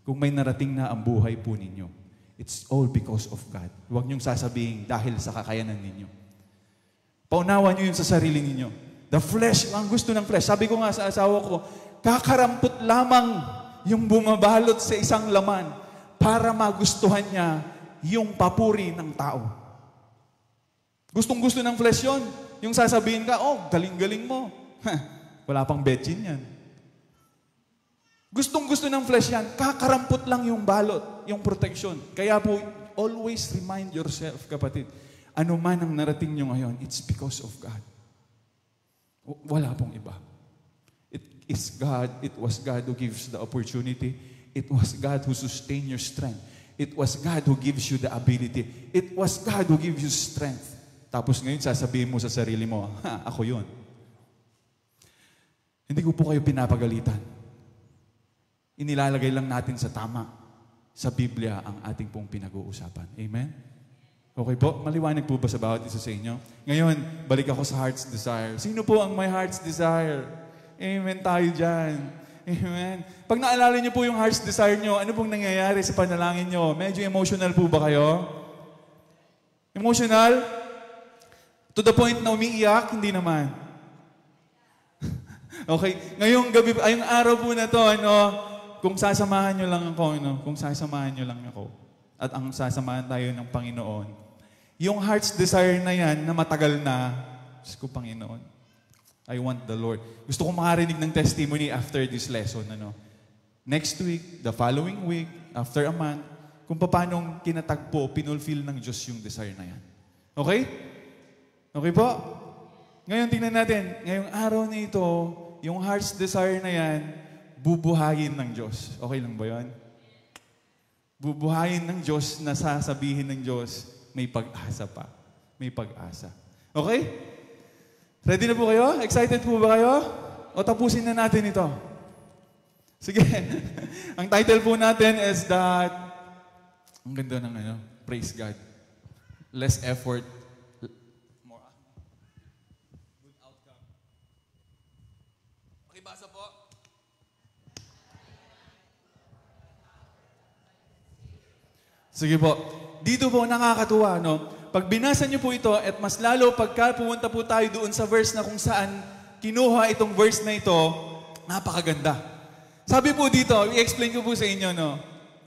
Kung may narating na ang buhay po ninyo, it's all because of God. Huwag niyong sasabihin dahil sa kakayanan ninyo. Paunawan niyo yun sa sarili ninyo. The flesh, ang gusto ng flesh. Sabi ko nga sa asawa ko, kakarampot lamang yung bumabalot sa isang laman para magustuhan niya yung papuri ng tao. Gustong-gusto ng flesh yun. Yung sasabihin ka, oh, galing-galing mo. Wala pang betchin yan. Gustong-gusto ng flesh yan, kakarampot lang yung balot, yung protection. Kaya po, always remind yourself, kapatid, ano man ang narating nyo ngayon, it's because of God. Wala pong iba. It was God who gives the opportunity. It was God who sustained your strength. It was God who gives you the ability. It was God who gives you strength. Tapos ngayon, sasabihin mo sa sarili mo, ako yun. Hindi ko po kayo pinapagalitan. Inilalagay lang natin sa tama. Sa Biblia ang ating pong pinag-uusapan. Amen? Okay po? Maliwanag po ba sa bawat isa sa inyo? Ngayon, balik ako sa heart's desire. Sino po ang may heart's desire? Amen tayo dyan. Amen. Pag naalala niyo po yung heart's desire niyo, ano pong nangyayari sa panalangin niyo? Medyo emotional po ba kayo? Emotional? To the point na umiiyak? Hindi naman. Okay. Ngayong gabi, ayong araw po na to, kung sasamahan niyo lang ako, kung sasamahan niyo lang ako, at ang sasamahan tayo ng Panginoon, yung heart's desire na yan, na matagal na, Diyos ko, Panginoon, I want the Lord. Gusto ko makarinig ng testimony after this lesson. Next week, the following week, after a month, kung paano kinatagpo, pinulfill ng Diyos yung desire na yan. Okay? Okay po? Ngayon, tingnan natin. Ngayong araw na ito, yung heart's desire na yan, bubuhayin ng Diyos. Okay lang ba yan? Bubuhayin ng Diyos na sasabihin ng Diyos, may pag-asa pa. May pag-asa. Okay? Ready na po kayo? Excited po ba kayo? O tapusin na natin ito? Sige. Ang title po natin is that, ang ganda ng praise God. Less effort, more good outcome. Pakibasa po. Sige po. Dito po nakakatuwa, Pag binasa niyo po ito, at mas lalo pagka pumunta po tayo doon sa verse na kung saan kinuha itong verse na ito, napakaganda. Sabi po dito, i-explain ko po sa inyo,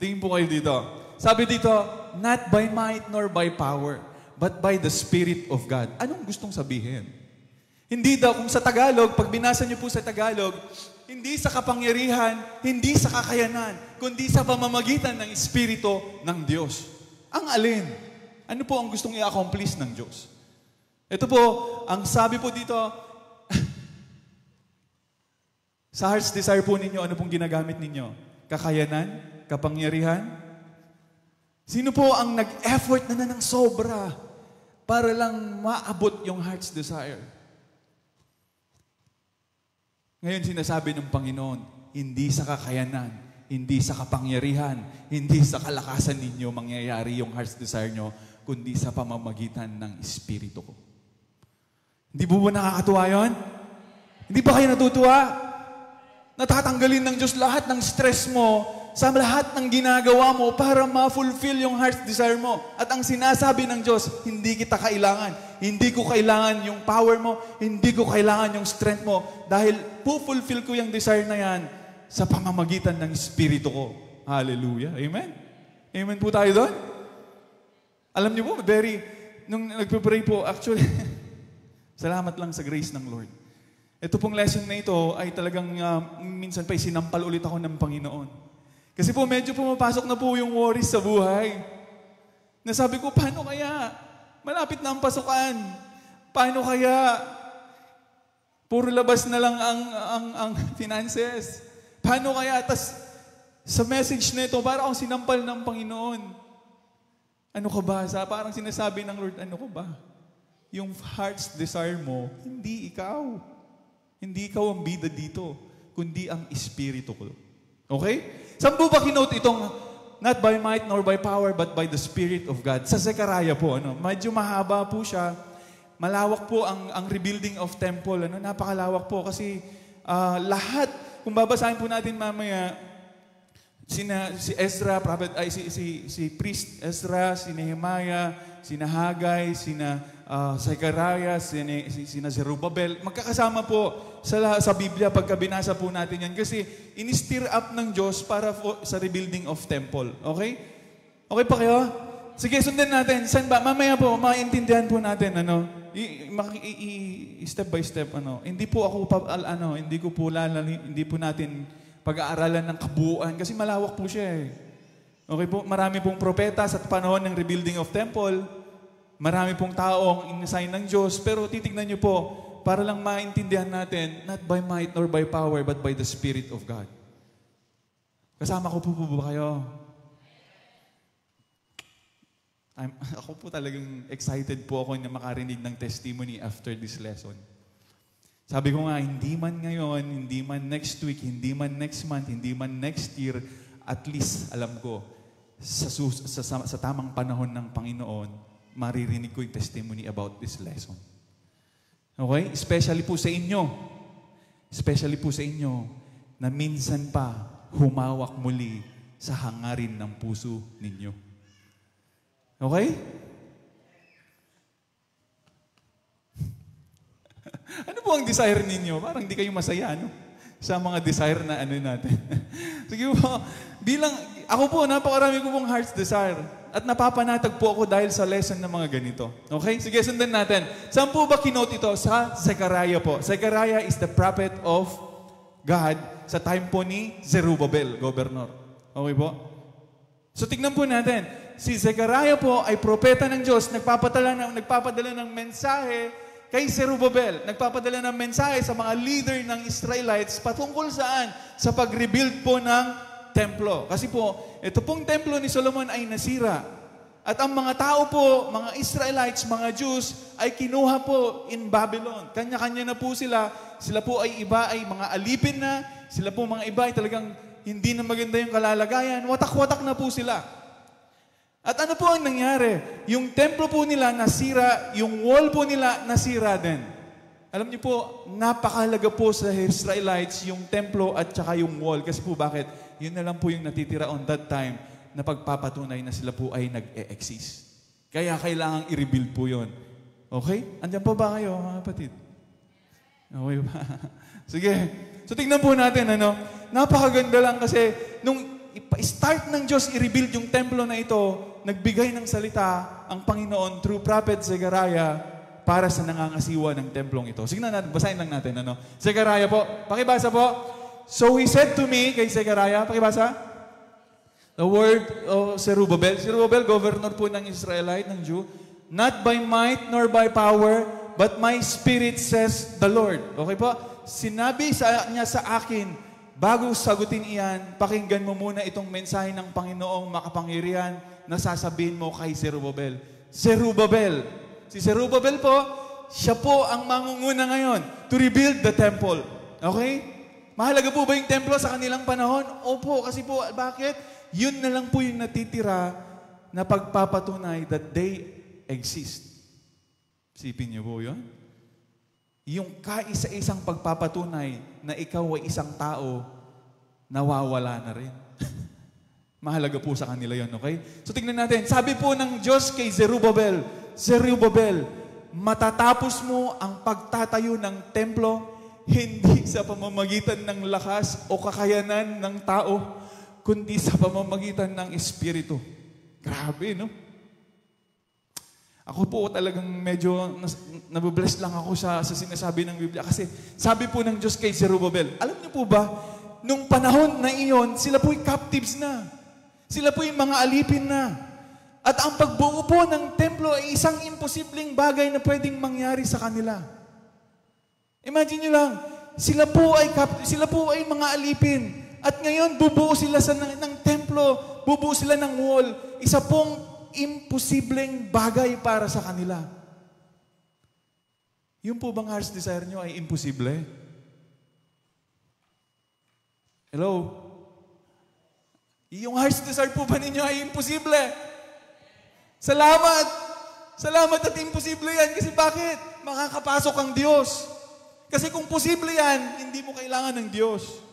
Tingin po kayo dito. Sabi dito, not by might nor by power, but by the Spirit of God. Anong gustong sabihin? Hindi daw, kung sa Tagalog, pag binasa niyo po sa Tagalog, hindi sa kapangyarihan, hindi sa kakayanan, kundi sa pamamagitan ng Espiritu ng Diyos. Ang alin? Ano po ang gustong i-accomplish ng Diyos? Ito po, ang sabi po dito, sa heart's desire po ninyo, ano pong ginagamit ninyo? Kakayanan? Kapangyarihan? Sino po ang nag-effort na ng sobra para lang maabot yung heart's desire? Ngayon sinasabi ng Panginoon, hindi sa kakayanan, hindi sa kapangyarihan, hindi sa kalakasan ninyo mangyayari yung heart's desire nyo, kundi sa pamamagitan ng Espiritu ko. Hindi ba nakakatuwa yun? Hindi ba kayo natutuwa? Natatanggalin ng Diyos lahat ng stress mo sa lahat ng ginagawa mo para ma-fulfill yung heart's desire mo. At ang sinasabi ng Diyos, hindi kita kailangan. Hindi ko kailangan yung power mo. Hindi ko kailangan yung strength mo. Dahil pu-fulfill ko yung desire na yan sa pamamagitan ng Espiritu ko. Hallelujah. Amen? Amen po tayo doon? Alam niyo po, nung nagpipray po, actually, salamat lang sa grace ng Lord. Ito pong lesson na ito ay talagang minsan pa sinampal ulit ako ng Panginoon. Kasi po medyo pumapasok na po yung worries sa buhay. Nasabi ko, paano kaya? Malapit na ang pasukan. Paano kaya? Puro labas na lang ang finances. Paano kaya? Tas sa message na ito, parang akong sinampal ng Panginoon. Ano ka ba? Parang sinasabi ng Lord, ano ka ba? Yung heart's desire mo, hindi ikaw. Hindi ikaw ang bida dito, kundi ang Espiritu ko. Okay? Saan po ba kinote itong not by might nor by power, but by the Spirit of God? Sa Zechariah po, medyo mahaba po siya. Malawak po ang rebuilding of temple. Napakalawak po kasi lahat, kung babasahin po natin mamaya, si Ezra, si priest Ezra, si Nehemiah, si Haggai, si Zechariah, si Zerubbabel, magkakasama po sa Biblia pagka binasa po natin yan. Kasi in-stir up ng Diyos para sa rebuilding of temple. Okay? Okay pa kayo? Sige, sundan natin. Saan ba? Mamaya po, maintindihan po natin, step by step, Hindi po ako, hindi po natin pag-aaralan ng kabuuan kasi malawak po siya eh. Okay po, marami pong propeta sa panahon ng rebuilding of temple. Marami pong tao ang in-assign ng Diyos. Pero titignan niyo po, para lang maintindihan natin, not by might nor by power, but by the Spirit of God. Kasama ko po ba kayo? Ako po talagang excited po ako na makarinig ng testimony after this lesson. Sabi ko nga, hindi man ngayon, hindi man next week, hindi man next month, hindi man next year, at least alam ko, sa tamang panahon ng Panginoon, maririnig ko yung testimony about this lesson. Okay? Especially po sa inyo. Especially po sa inyo na minsan pa humawak muli sa hangarin ng puso ninyo. Okay? Ano po ang desire ninyo? Parang di kayo masaya, no? Sa mga desire na ano natin. Sige po, ako po, napakarami ko pong heart's desire. At napapanatag po ako dahil sa lesson ng mga ganito. Okay? Sige, sundan natin. Saan po ba kinote ito? Sa Zechariah po. Zechariah is the prophet of God sa time po ni Zerubbabel, governor. Okay po? So, tignan po natin. Si Zechariah po ay propeta ng Diyos, nagpapadala ng mensahe kay Zerubbabel. Nagpapadala ng mensahe sa mga leader ng Israelites patungkol saan? Sa pag-rebuild po ng templo. Kasi po, ito pong templo ni Solomon ay nasira. At ang mga tao po, mga Israelites, mga Jews, ay kinuha po in Babylon. Kanya-kanya na po sila. Sila po ay iba ay mga alipin na. Sila po mga iba ay talagang hindi na maganda yung kalalagayan. Watak-watak na po sila. At ano po ang nangyari? Yung templo po nila nasira, yung wall po nila nasira din. Alam niyo po, napakahalaga po sa Israelites yung templo at saka yung wall. Kasi po bakit? Yun na lang po yung natitira on that time na pagpapatunay na sila po ay nag-e-exist. Kaya kailangang i-rebuild po yun. Okay? Andiyan pa ba kayo, mga kapatid? Okay ba? Sige. So tingnan po natin, napakaganda lang kasi nung start ng Diyos i-rebuild yung templo na ito, nagbigay ng salita ang Panginoon through Prophet Zechariah para sa nangangasiwa ng templong ito. Sige na natin, basahin lang natin. Zechariah po, pakibasa po. So he said to me, kay Zechariah, pakibasa. The word of Zerubbabel. Zerubbabel, governor po ng Israelite, ng Jew. Not by might nor by power, but my spirit says the Lord. Okay po? Sinabi niya sa akin, bago sagutin iyan, pakinggan mo muna itong mensahe ng Panginoong makapangyarihan na sasabihin mo kay Zerubbabel. Zerubbabel. Si Zerubbabel po, siya po ang mangunguna ngayon to rebuild the temple. Okay? Mahalaga po ba yung templo sa kanilang panahon? Opo, kasi po, bakit? Yun na lang po yung natitira na pagpapatunay that they exist. Sipin niyo po yun? Yung kaisa-isang pagpapatunay na ikaw ay isang tao, nawawala na rin. Mahalaga po sa kanila yon, okay? So tingnan natin, sabi po ng Diyos kay Zerubbabel, Zerubbabel, matatapos mo ang pagtatayo ng templo, hindi sa pamamagitan ng lakas o kakayanan ng tao, kundi sa pamamagitan ng Espiritu. Grabe, no? Ako po talagang medyo nabibless lang ako sa sinasabi ng Biblia. Kasi sabi po ng Diyos kay Zerubbabel, alam niyo po ba, nung panahon na iyon, sila po'y captives na. Sila po'y mga alipin na. At ang pagbuo po ng templo ay isang imposibleng bagay na pwedeng mangyari sa kanila. Imagine niyo lang, sila po ay mga alipin. At ngayon, bubuo sila ng templo, bubuo sila ng wall. Isa pong imposibleng bagay para sa kanila. Yung po bang heart's desire nyo ay imposible? Hello? Yung heart's desire po ba ninyo ay imposible? Salamat! Salamat at imposible yan. Kasi bakit? Makakapasok ang Diyos. Kasi kung posible yan, hindi mo kailangan ng Diyos.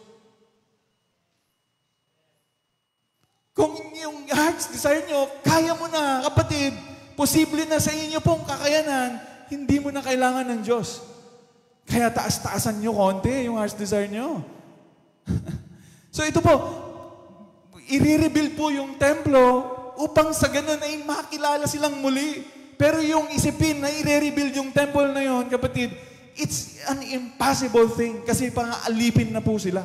Kung yung heart's desire nyo, kaya mo na, kapatid, posible na sa inyo pong kakayanan, hindi mo na kailangan ng Diyos. Kaya taas-taasan nyo konti yung heart's desire nyo. So ito po, i-rebuild po yung templo upang sa ganun ay makilala silang muli. Pero yung isipin na i-rebuild yung temple na yon, kapatid, it's an impossible thing kasi pang-alipin na po sila.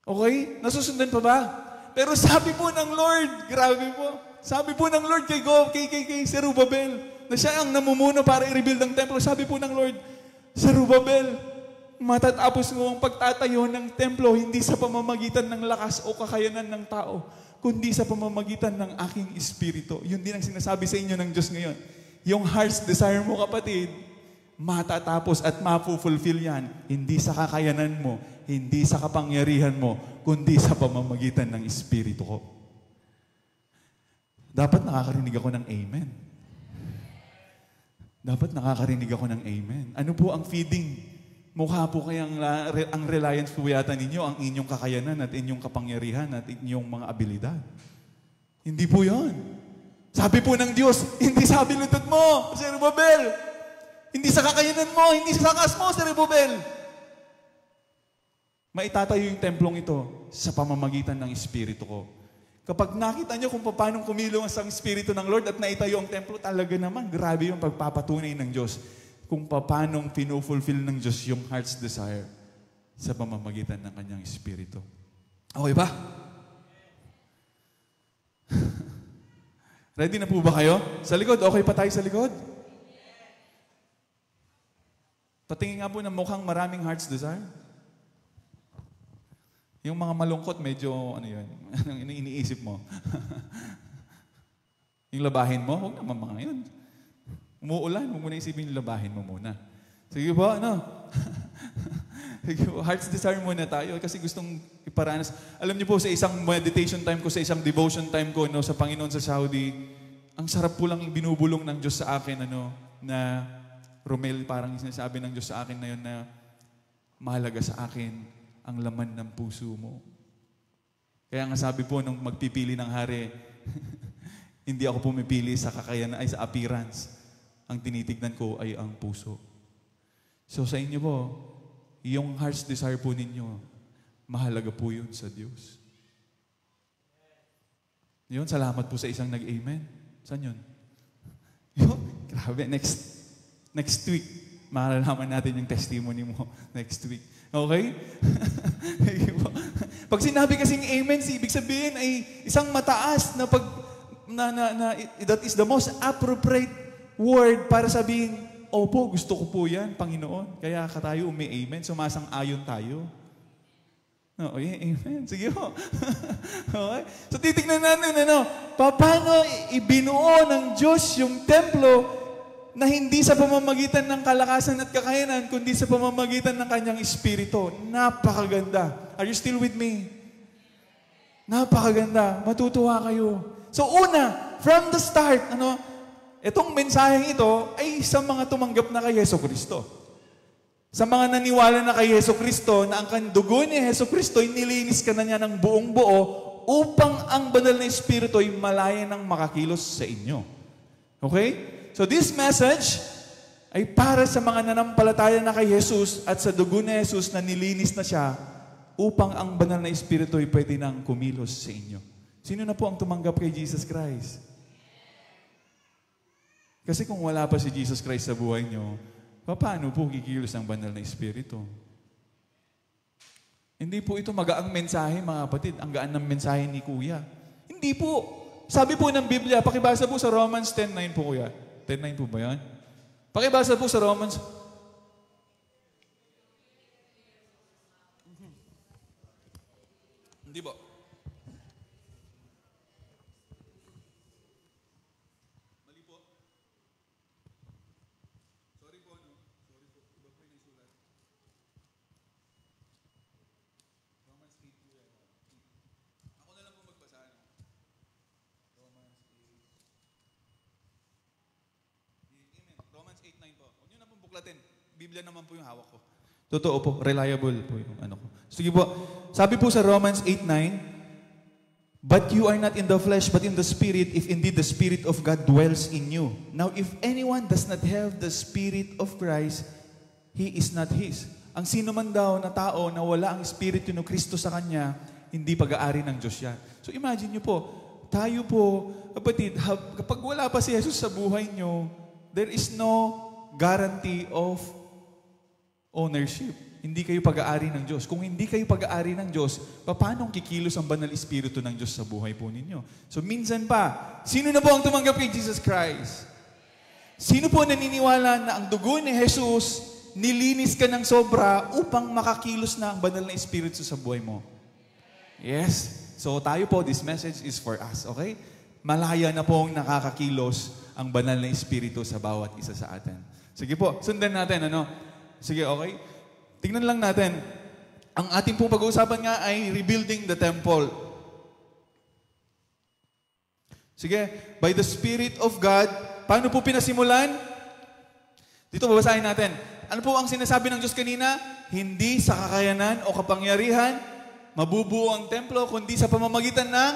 Okay? Nasusundan pa ba? Pero sabi po ng Lord, grabe po, sabi po ng Lord kay Zerubbabel, na siya ang namumuno para i-rebuild ang templo. Sabi po ng Lord, Zerubbabel, matatapos mo ang pagtatayo ng templo hindi sa pamamagitan ng lakas o kakayanan ng tao, kundi sa pamamagitan ng aking espiritu. Yun din ang sinasabi sa inyo ng Diyos ngayon. Yung heart's desire mo, kapatid, matatapos at mapufulfill yan. Hindi sa kakayanan mo, hindi sa kapangyarihan mo, kundi sa pamamagitan ng Espiritu ko. Dapat nakakarinig ako ng amen. Dapat nakakarinig ako ng amen. Ano po ang feeding? Mukha po kayang ang reliance po yata ninyo, ang inyong kakayanan at inyong kapangyarihan at inyong mga abilidad. Hindi po yon. Sabi po ng Diyos, hindi sa abilidad mo, Zerubbabel. Hindi sa kakayanan mo, hindi sa lakas mo, Zerubbabel. Maitatayo yung templong ito sa pamamagitan ng Espiritu ko. Kapag nakita nyo kung paano kumilos ang Espiritu ng Lord at naitayo ang templo, talaga naman, grabe yung pagpapatunay ng Diyos kung paano pinufulfill ng Diyos yung heart's desire sa pamamagitan ng kanyang Espiritu. Okay ba? Ready na po ba kayo? Sa likod, okay pa tayo sa likod? Patingin nga po na mukhang maraming heart's desire. Yung mga malungkot, medyo, ano yun, anong iniisip mo? Yung labahin mo, huwag naman mga yun. Umuulan, huwag mo na isipin yung labahin mo muna. Sige po, ano? Sige po, heart's desire muna tayo kasi gustong iparanas. Alam niyo po, sa isang meditation time ko, sa isang devotion time ko, no, sa Panginoon sa Saudi, ang sarap po lang yung binubulong ng Diyos sa akin, ano, na Romel, parang sinasabi ng Diyos sa akin na yun na mahalaga sa akin ang laman ng puso mo. Kaya nga sabi po nung magpipili ng hari, hindi ako pumipili sa kakayanan ay sa appearance. Ang tinitignan ko ay ang puso. So sa inyo po, yung heart's desire po ninyo, mahalaga po yun sa Diyos. Yun, salamat po sa isang nag-amen. Saan yun? Yun, grabe. Next week, malalaman natin yung testimony mo next week. Okay? Pag sinabi kasing amen, ibig sabihin ay isang mataas na that is the most appropriate word para sabihin, opo, gusto ko po yan, Panginoon. Kaya tayo umi-amen, sumasang-ayon tayo. Okay, amen. Sige po. Okay? So titignan natin, paano ibinuo ng Diyos yung templo na hindi sa pamamagitan ng kalakasan at kakayanan, kundi sa pamamagitan ng kanyang Espiritu. Napakaganda. Are you still with me? Napakaganda. Matutuwa kayo. So una, from the start, itong mensaheng ito ay sa mga tumanggap na kay Yeso Kristo. Sa mga naniwala na kay Yeso Kristo, na ang dugo ni Yeso Kristo ay nilinis ka na niya ng buong buo upang ang banal na Espiritu ay malaya ng makakilos sa inyo. Okay? So this message ay para sa mga nanampalataya na kay Jesus at sa dugo ni Jesus na nilinis na siya upang ang banal na Espiritu ay pwede nang kumilos sa inyo. Sino na po ang tumanggap kay Jesus Christ? Kasi kung wala pa si Jesus Christ sa buhay nyo, paano po kikilos ang banal na Espiritu? Hindi po ito magaang mensahe, mga kapatid. Ang gaan ng mensahe ni Kuya. Hindi po. Sabi po ng Biblia, pakibasa po sa Romans 10:9 po, Kuya. 10:9 po ba yan? Pakibasa po sa Romans. Hindi po. Mali po. Sorry po, no? Sorry po. Iba po yung isulat. Romans 8 po yan. Ako na lang po magbasa. Romans 8. Romans 8:9 po. Huwag nyo na pong buklatin. Biblia naman po yung hawak ko. Totoo po. Reliable po yung ano ko. Sige po. Sabi po sa Romans 8:9, but you are not in the flesh, but in the Spirit, if indeed the Spirit of God dwells in you. Now, if anyone does not have the Spirit of Christ, he is not His. Ang sino man daw na tao na wala ang Espiritu ni Kristo sa kanya, hindi pag-aari ng Diyos yan. So imagine nyo po, tayo po, kapatid, kapag wala pa si Jesus sa buhay nyo, there is no guarantee of ownership. Hindi kayo pag-aari ng Diyos. Kung hindi kayo pag-aari ng Diyos, paano kikilos ang banal Espiritu ng Diyos sa buhay po ninyo? So minsan pa, sino na po ang tumanggap kay Jesus Christ? Sino po naniniwala na ang dugo ni Jesus, nilinis ka ng sobra upang makakilos na ang banal na Espiritu sa buhay mo? Yes. So tayo po, this message is for us, okay? Malaya na pong nakakakilos ang banal na Espiritu sa bawat isa sa atin. Sige po, sundan natin, Sige, okay? Tingnan lang natin. Ang ating pong pag-uusapan nga ay rebuilding the temple. Sige, by the Spirit of God, paano po pinasimulan? Dito babasahin natin. Ano po ang sinasabi ng Diyos kanina? Hindi sa kakayanan o kapangyarihan, mabubuo ang templo, kundi sa pamamagitan ng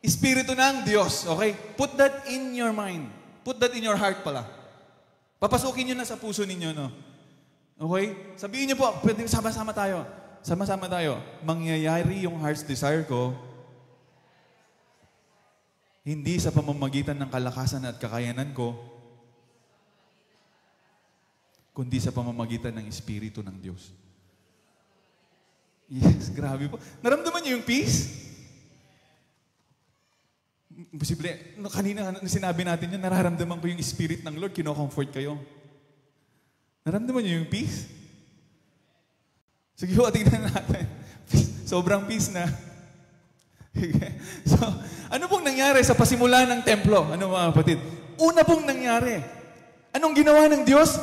Espiritu ng Diyos. Okay? Put that in your mind. Put that in your heart pala. Papasukin nyo na sa puso ninyo, no? Okay? Sabihin nyo po, pwede sama-sama tayo. Sama-sama tayo. Mangyayari yung heart's desire ko, hindi sa pamamagitan ng kalakasan at kakayanan ko, kundi sa pamamagitan ng Espiritu ng Diyos. Yes, grabe po. Naramdaman niyo yung peace? Posible, kanina sinabi natin yun, nararamdaman ko yung Spirit ng Lord, kino-comfort kayo. Naramdaman niyo yung peace? Sige po, tingnan natin. Sobrang peace na. So, ano pong nangyari sa pasimula ng templo? Ano mga kapatid? Una pong nangyari. Anong ginawa ng Diyos?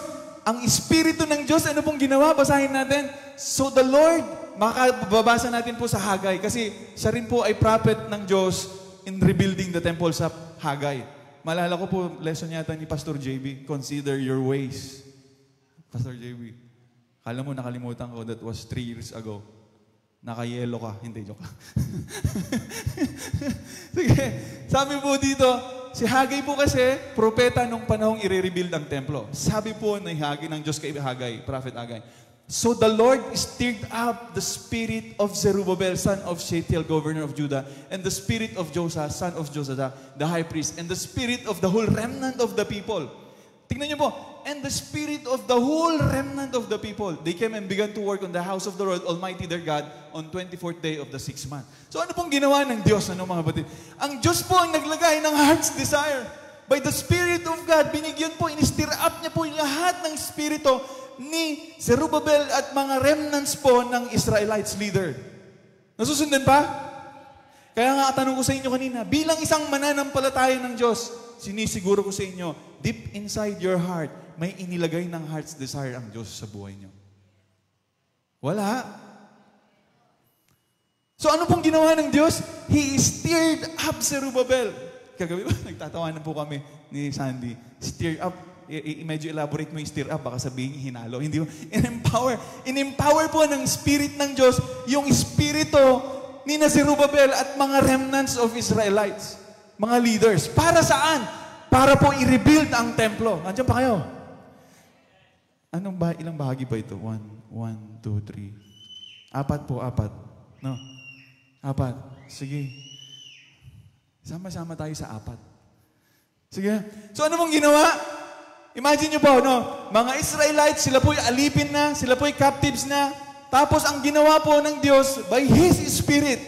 Ang Espiritu ng Diyos, ano pong ginawa? Basahin natin. So the Lord, makababasa natin po sa Hagay, kasi siya rin po ay prophet ng Diyos in rebuilding the temple sa Hagay. Maalala ko po, lesson yata ni Pastor JB, consider your ways. Pastor JB, kala mo nakalimutan ko, that was 3 years ago. Naka-yellow ka. Hindi, joke lang. Sige, sabi po dito, si Hagay po kasi, propeta nung panahong i-rebuild ang templo. Sabi po ni Hagay, ng Diyos kay Hagay, Prophet Hagay, so the Lord stirred up the spirit of Zerubbabel, son of Shealtiel, governor of Judah, and the spirit of Joshua, son of Josadak, the high priest, and the spirit of the whole remnant of the people. Tingnan niyo po, and the spirit of the whole remnant of the people. They came and began to work on the house of the Lord Almighty their God on 24th day of the 6th month. So ano pong ginawa ng Diyos, ano mga batid? Ang Diyos po ang naglagay ng heart's desire. By the Spirit of God, binigyan po, in-stir up niya po yung lahat ng spirito ni Zerubbabel at mga remnants po ng Israelites leader. Nasusundan pa? Kaya nga tanong ko sa inyo kanina, bilang isang mananampalataya ng Diyos, sinisiguro ko sa inyo, deep inside your heart, may inilagay ng heart's desire ang Diyos sa buhay niyo. Wala. So ano pong ginawa ng Diyos? He stirred up Zerubbabel. Kagabi ba? Nagtatawanan po kami ni Sandy. Stir up. Medyo elaborate mo yung stir up. Baka sabihin hinalo. Hindi mo. In-empower. In-empower po ng Spirit ng Diyos yung Espiritu ni Zerubbabel at mga remnants of Israelites. Mga leaders. Para saan? Para po i-rebuild ang templo. Andiyan pa kayo? Ilang bahagi ba ito? 1, 2, 3. 4 po, 4. No? 4. Sige. Sama-sama tayo sa 4. Sige. So ano mong ginawa? Imagine nyo po, no? Mga Israelites, sila po'y alipin na, sila po'y captives na. Tapos ang ginawa po ng Diyos, by His Spirit.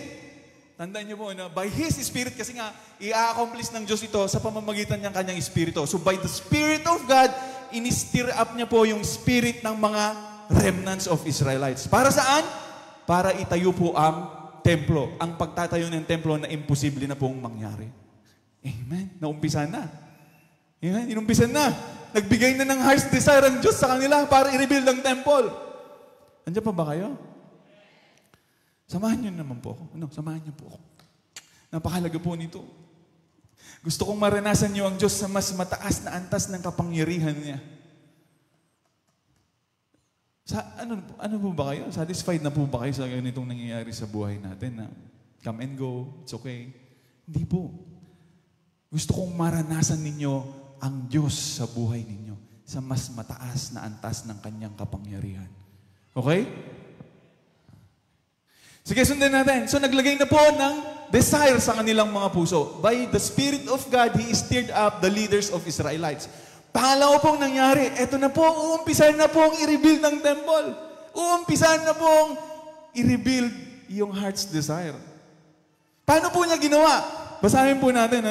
Tandaan nyo po, no? By His Spirit, kasi nga, i-accomplish ng Diyos ito sa pamamagitan ng kanyang Espiritu. So by the Spirit of God, in-stir up niya po yung spirit ng mga remnants of Israelites. Para saan? Para itayo po ang templo. Ang pagtatayo ng templo na imposible na pong mangyari. Amen? Naumpisan na. Amen? Inumpisan na. Nagbigay na ng heart's desire ang Diyos sa kanila para i-rebuild ang temple. Andiyan pa ba kayo? Samahan niyo naman po ako. Samahan niyo po ako. Napakahalaga po nito. Gusto kong maranasan niyo ang Diyos sa mas mataas na antas ng kapangyarihan niya. Ano po ba kayo? Satisfied na po ba kayo sa ganitong nangyayari sa buhay natin na come and go, it's okay? Hindi po. Gusto kong maranasan ninyo ang Diyos sa buhay ninyo sa mas mataas na antas ng kanyang kapangyarihan. Okay? Sige, sundan natin. So, naglagay na po ng desire sa kanilang mga puso. By the Spirit of God, He stirred up the leaders of Israelites. Pangalawa pong nangyari, eto na po, uumpisan na pong i-rebuild ng temple. Uumpisan na pong i-rebuild yung heart's desire. Paano po niya ginawa? Basahin po natin,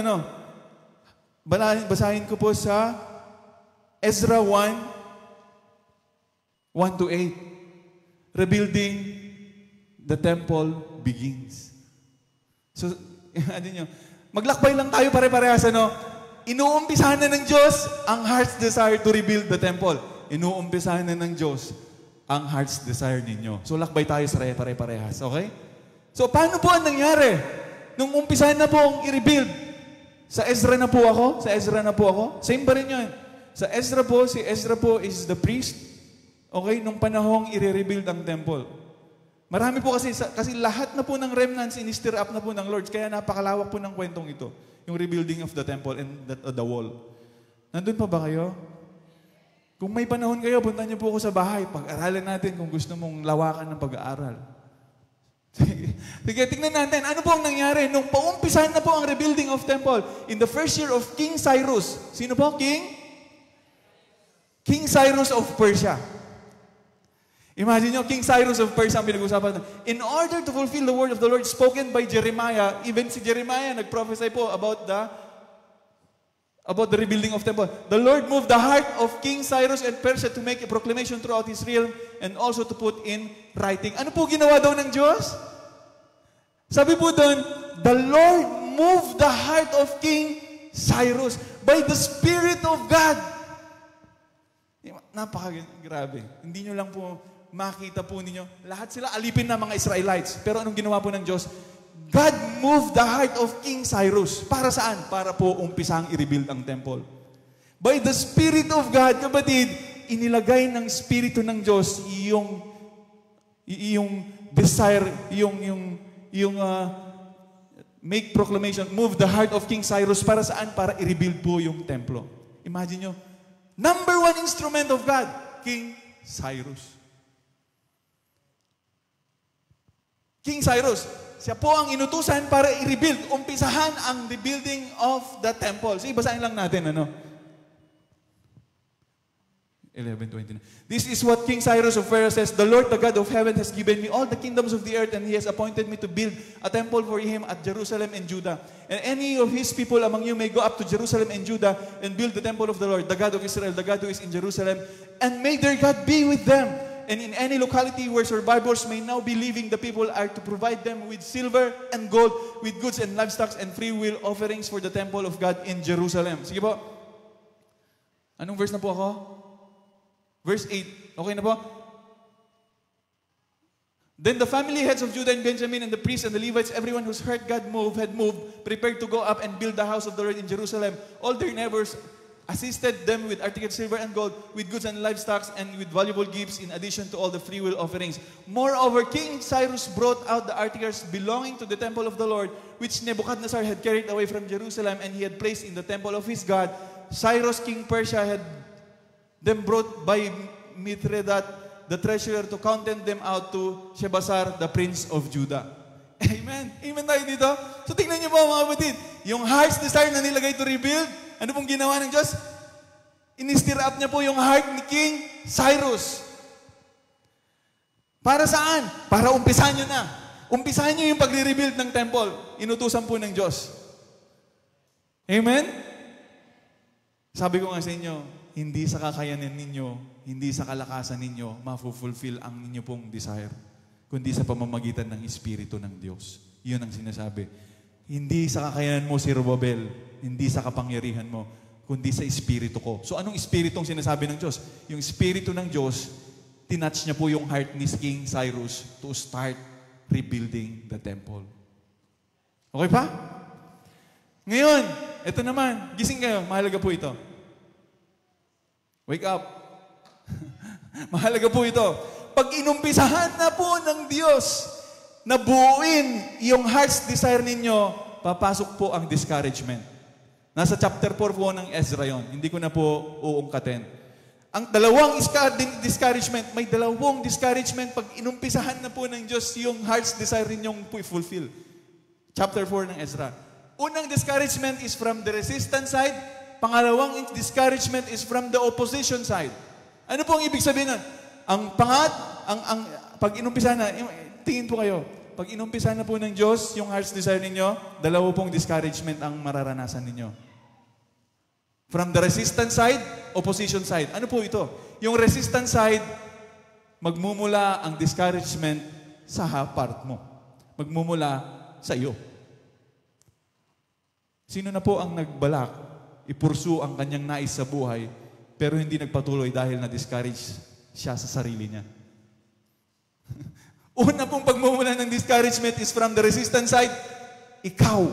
Basahin ko po sa Ezra 1:1-8. Rebuilding the temple begins. So, maglakbay lang tayo pare-parehas, Inuumpisahan na ng Diyos ang heart's desire to rebuild the temple. Inuumpisahan na ng Diyos ang heart's desire ninyo. So, lakbay tayo sa pare-parehas, okay? So, paano po ang nangyari? Nung umpisahan na pong i-rebuild, Sa Ezra na po ako. Same pa rin yun. Sa Ezra po, si Ezra po is the priest. Okay, nung panahong i-rebuild ang temple. Marami po kasi lahat na po ng remnants in-stir up na po ng Lord. Kaya napakalawak po ng kwentong ito. Yung rebuilding of the temple and the wall. Nandun pa ba kayo? Kung may panahon kayo, punta niyo po ako sa bahay. Pag-aralan natin kung gusto mong lawakan ng pag-aaral. Sige, tingnan natin. Ano po ang nangyari? Nung paumpisahan na po ang rebuilding of temple, in the first year of King Cyrus. Sino po? King Cyrus of Persia. Imagine nyo, King Cyrus of Persia ang pinag-usapan. In order to fulfill the word of the Lord spoken by Jeremiah, even si Jeremiah nag-prophesy po about the rebuilding of temple. The Lord moved the heart of King Cyrus and Persia to make a proclamation throughout his realm and also to put in writing. Ano po ginawa daw ng Diyos? Sabi po doon, the Lord moved the heart of King Cyrus by the Spirit of God. Napakagrabe. Hindi nyo lang po makita po ninyo. Lahat sila alipin na mga Israelites. Pero anong ginawa po ng Diyos? God moved the heart of King Cyrus. Para saan? Para po umpisang i-rebuild ang temple. By the Spirit of God, kapatid, inilagay ng Espiritu ng Diyos yung desire, make proclamation, move the heart of King Cyrus. Para saan? Para i-rebuild po yung templo. Imagine nyo, number one instrument of God, King Cyrus. King Cyrus, siya po ang inutusan para i-rebuild, umpisahan ang rebuilding of the temple. Sige, basahin lang natin, 11:29. This is what King Cyrus of Persia says, the Lord, the God of heaven, has given me all the kingdoms of the earth, and He has appointed me to build a temple for Him at Jerusalem and Judah. And any of His people among you may go up to Jerusalem and Judah and build the temple of the Lord, the God of Israel, the God who is in Jerusalem, and may their God be with them. And in any locality where survivors may now be living, the people are to provide them with silver and gold, with goods and livestock and free will offerings for the temple of God in Jerusalem. Sige po. Anong verse na po ako? Verse 8. Okay na po? Then the family heads of Judah and Benjamin and the priests and the Levites, everyone whose heart God had moved, prepared to go up and build the house of the Lord in Jerusalem. All their neighbors assisted them with articles silver and gold, with goods and livestock, and with valuable gifts in addition to all the free will offerings. Moreover, King Cyrus brought out the articles belonging to the temple of the Lord, which Nebuchadnezzar had carried away from Jerusalem, and he had placed in the temple of his God. Cyrus, King Persia, had them brought by Mithredath, the treasurer, to counten them out to Shebasar, the prince of Judah. Amen. Amen tayo dito. So tingnan niyo po mga kapatid, yung heart's desire na nilagay to rebuild, ano pong ginawa ng Diyos? In-stir up niya po yung heart ni King Cyrus. Para saan? Para umpisahan niyo na. Umpisahan niyo yung pagre-rebuild ng temple. Inutusan po ng Diyos. Amen? Sabi ko nga sa inyo, hindi sa kakayanin ninyo, hindi sa kalakasan ninyo, ma-fulfill ang inyo pong desire, kundi sa pamamagitan ng Espiritu ng Diyos. Yun ang sinasabi. Hindi sa kakayanan mo, si Robabel, hindi sa kapangyarihan mo, kundi sa Espiritu ko. So anong Espiritong sinasabi ng Diyos? Yung Espiritu ng Diyos, tinouch niya po yung heart ni King Cyrus to start rebuilding the temple. Okay pa? Ngayon, ito naman, gising kayo, mahalaga po ito. Wake up. Mahalaga po ito. Pag inumpisahan na po ng Diyos na buuin yung heart's desire ninyo, papasok po ang discouragement. Nasa chapter 4 po ng Ezra yon. Hindi ko na po uungkatin. Ang dalawang discouragement, may dalawang discouragement pag inumpisahan na po ng Diyos yung heart's desire ninyong fulfill. Chapter 4 ng Ezra. Unang discouragement is from the resistance side. Pangalawang discouragement is from the opposition side. Ano po ang ibig sabihin nun? Pag inumpisahan na, tingin po kayo, pag inumpisahan na po ng Diyos yung heart's desire ninyo, dalawa pong discouragement ang mararanasan ninyo. From the resistance side, opposition side. Ano po ito? Yung resistance side, magmumula ang discouragement sa part mo. Magmumula sa iyo. Sino na po ang nagbalak, ipursu ang kanyang nais sa buhay, pero hindi nagpatuloy dahil na-discourage siya sa sarili niya? Una pong pagmumula ng discouragement is from the resistance side, ikaw.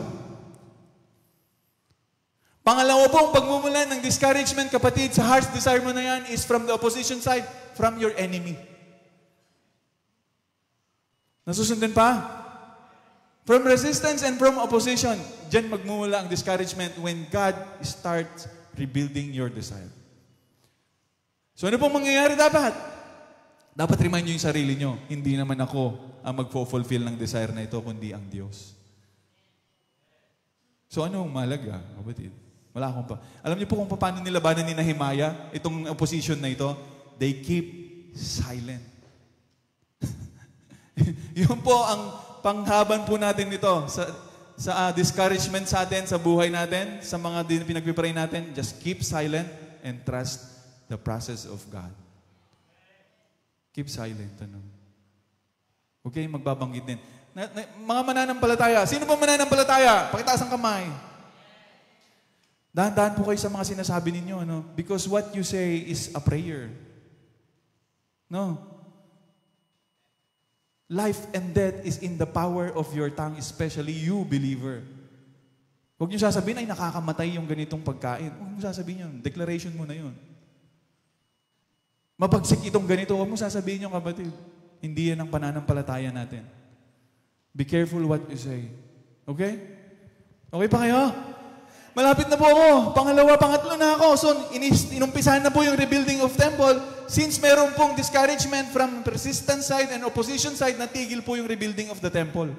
Pangalawa pong pagmumulan ng discouragement, kapatid, sa heart's desire mo na yan is from the opposition side, from your enemy. Nasusundan pa? From resistance and from opposition, diyan magmumula ang discouragement when God starts rebuilding your desire. So ano pong mangyayari dapat? Dapat remind nyo yung sarili nyo, hindi naman ako ang magfo-fulfill ng desire na ito, kundi ang Diyos. So ano ang mahalaga, kapatid? Wala akong pa. Alam niyo po kung paano nilabanan ni Nehemiah itong opposition na ito? They keep silent. Yun po ang panghaban po natin nito sa discouragement sa atin, sa buhay natin, sa mga pinagpipray natin. Just keep silent and trust the process of God. Keep silent. Ano? Okay, magbabanggit din. Mga mananampalataya. Sino ba mananampalataya? Pakitaas ang kamay. Dahan-dahan po kayo sa mga sinasabi ninyo. Ano? Because what you say is a prayer. No? Life and death is in the power of your tongue, especially you, believer. Huwag niyo sasabihin, ay nakakamatay yung ganitong pagkain. Huwag mo sasabihin yun. Declaration mo na yun. Mapagsik itong ganito, huwag mo sasabihin yung kapatid. Hindi yan ang pananampalataya natin. Be careful what you say. Okay? Okay pa kayo? Malapit na po ako. Pangalawa, pangatlo na ako. So, inumpisahan na po yung rebuilding of temple. Since meron pong discouragement from resistance side and opposition side, natigil po yung rebuilding of the temple.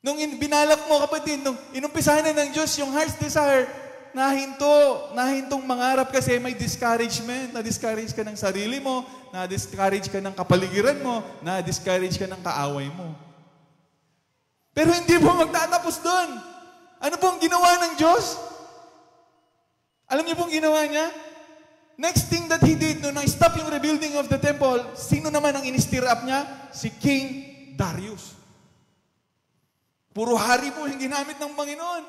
Nung binalak mo, kapatid, nung inumpisahan na ng Diyos yung heart's desire, nahintong mangarap kasi may discouragement. Na-discourage ka ng sarili mo, na-discourage ka ng kapaligiran mo, na-discourage ka ng kaaway mo. Pero hindi po magtatapos doon. Ano pong ginawa ng Diyos? Alam niyo pong ginawa niya? Next thing that He did, nung na-stop yung rebuilding of the temple, sino naman ang in-stir up niya? Si King Darius. Puro hari po yung ginamit ng Panginoon.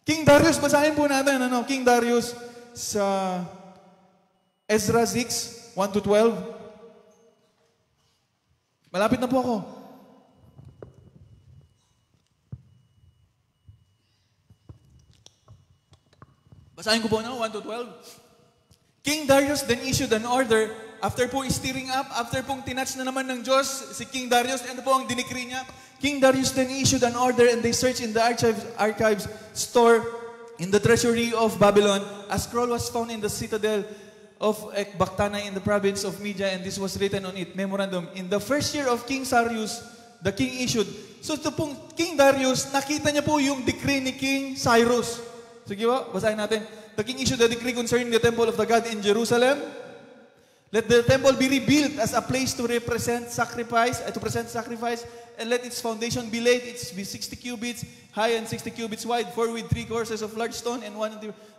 King Darius, basahin po natin, King Darius sa Ezra 6, 1-12. Malapit na po ako. Basahin ko po 1-12. King Darius then issued an order, after po stirring up, after pong tinatch na naman ng Diyos, si King Darius, ano po ang dinikri niya? King Darius then issued an order and they searched in the archives store in the treasury of Babylon. A scroll was found in the citadel of Ecbatana in the province of Media, and this was written on it, memorandum. In the first year of King Cyrus, the king issued. So ito pong King Darius, nakita niya po yung decree ni King Cyrus. Sige ba? Basahin natin. The king issued a decree concerning the temple of the God in Jerusalem. Let the temple be rebuilt as a place to present sacrifice, and let its foundation be laid. It be 60 cubits high and 60 cubits wide, 4 with 3 courses of large stone, and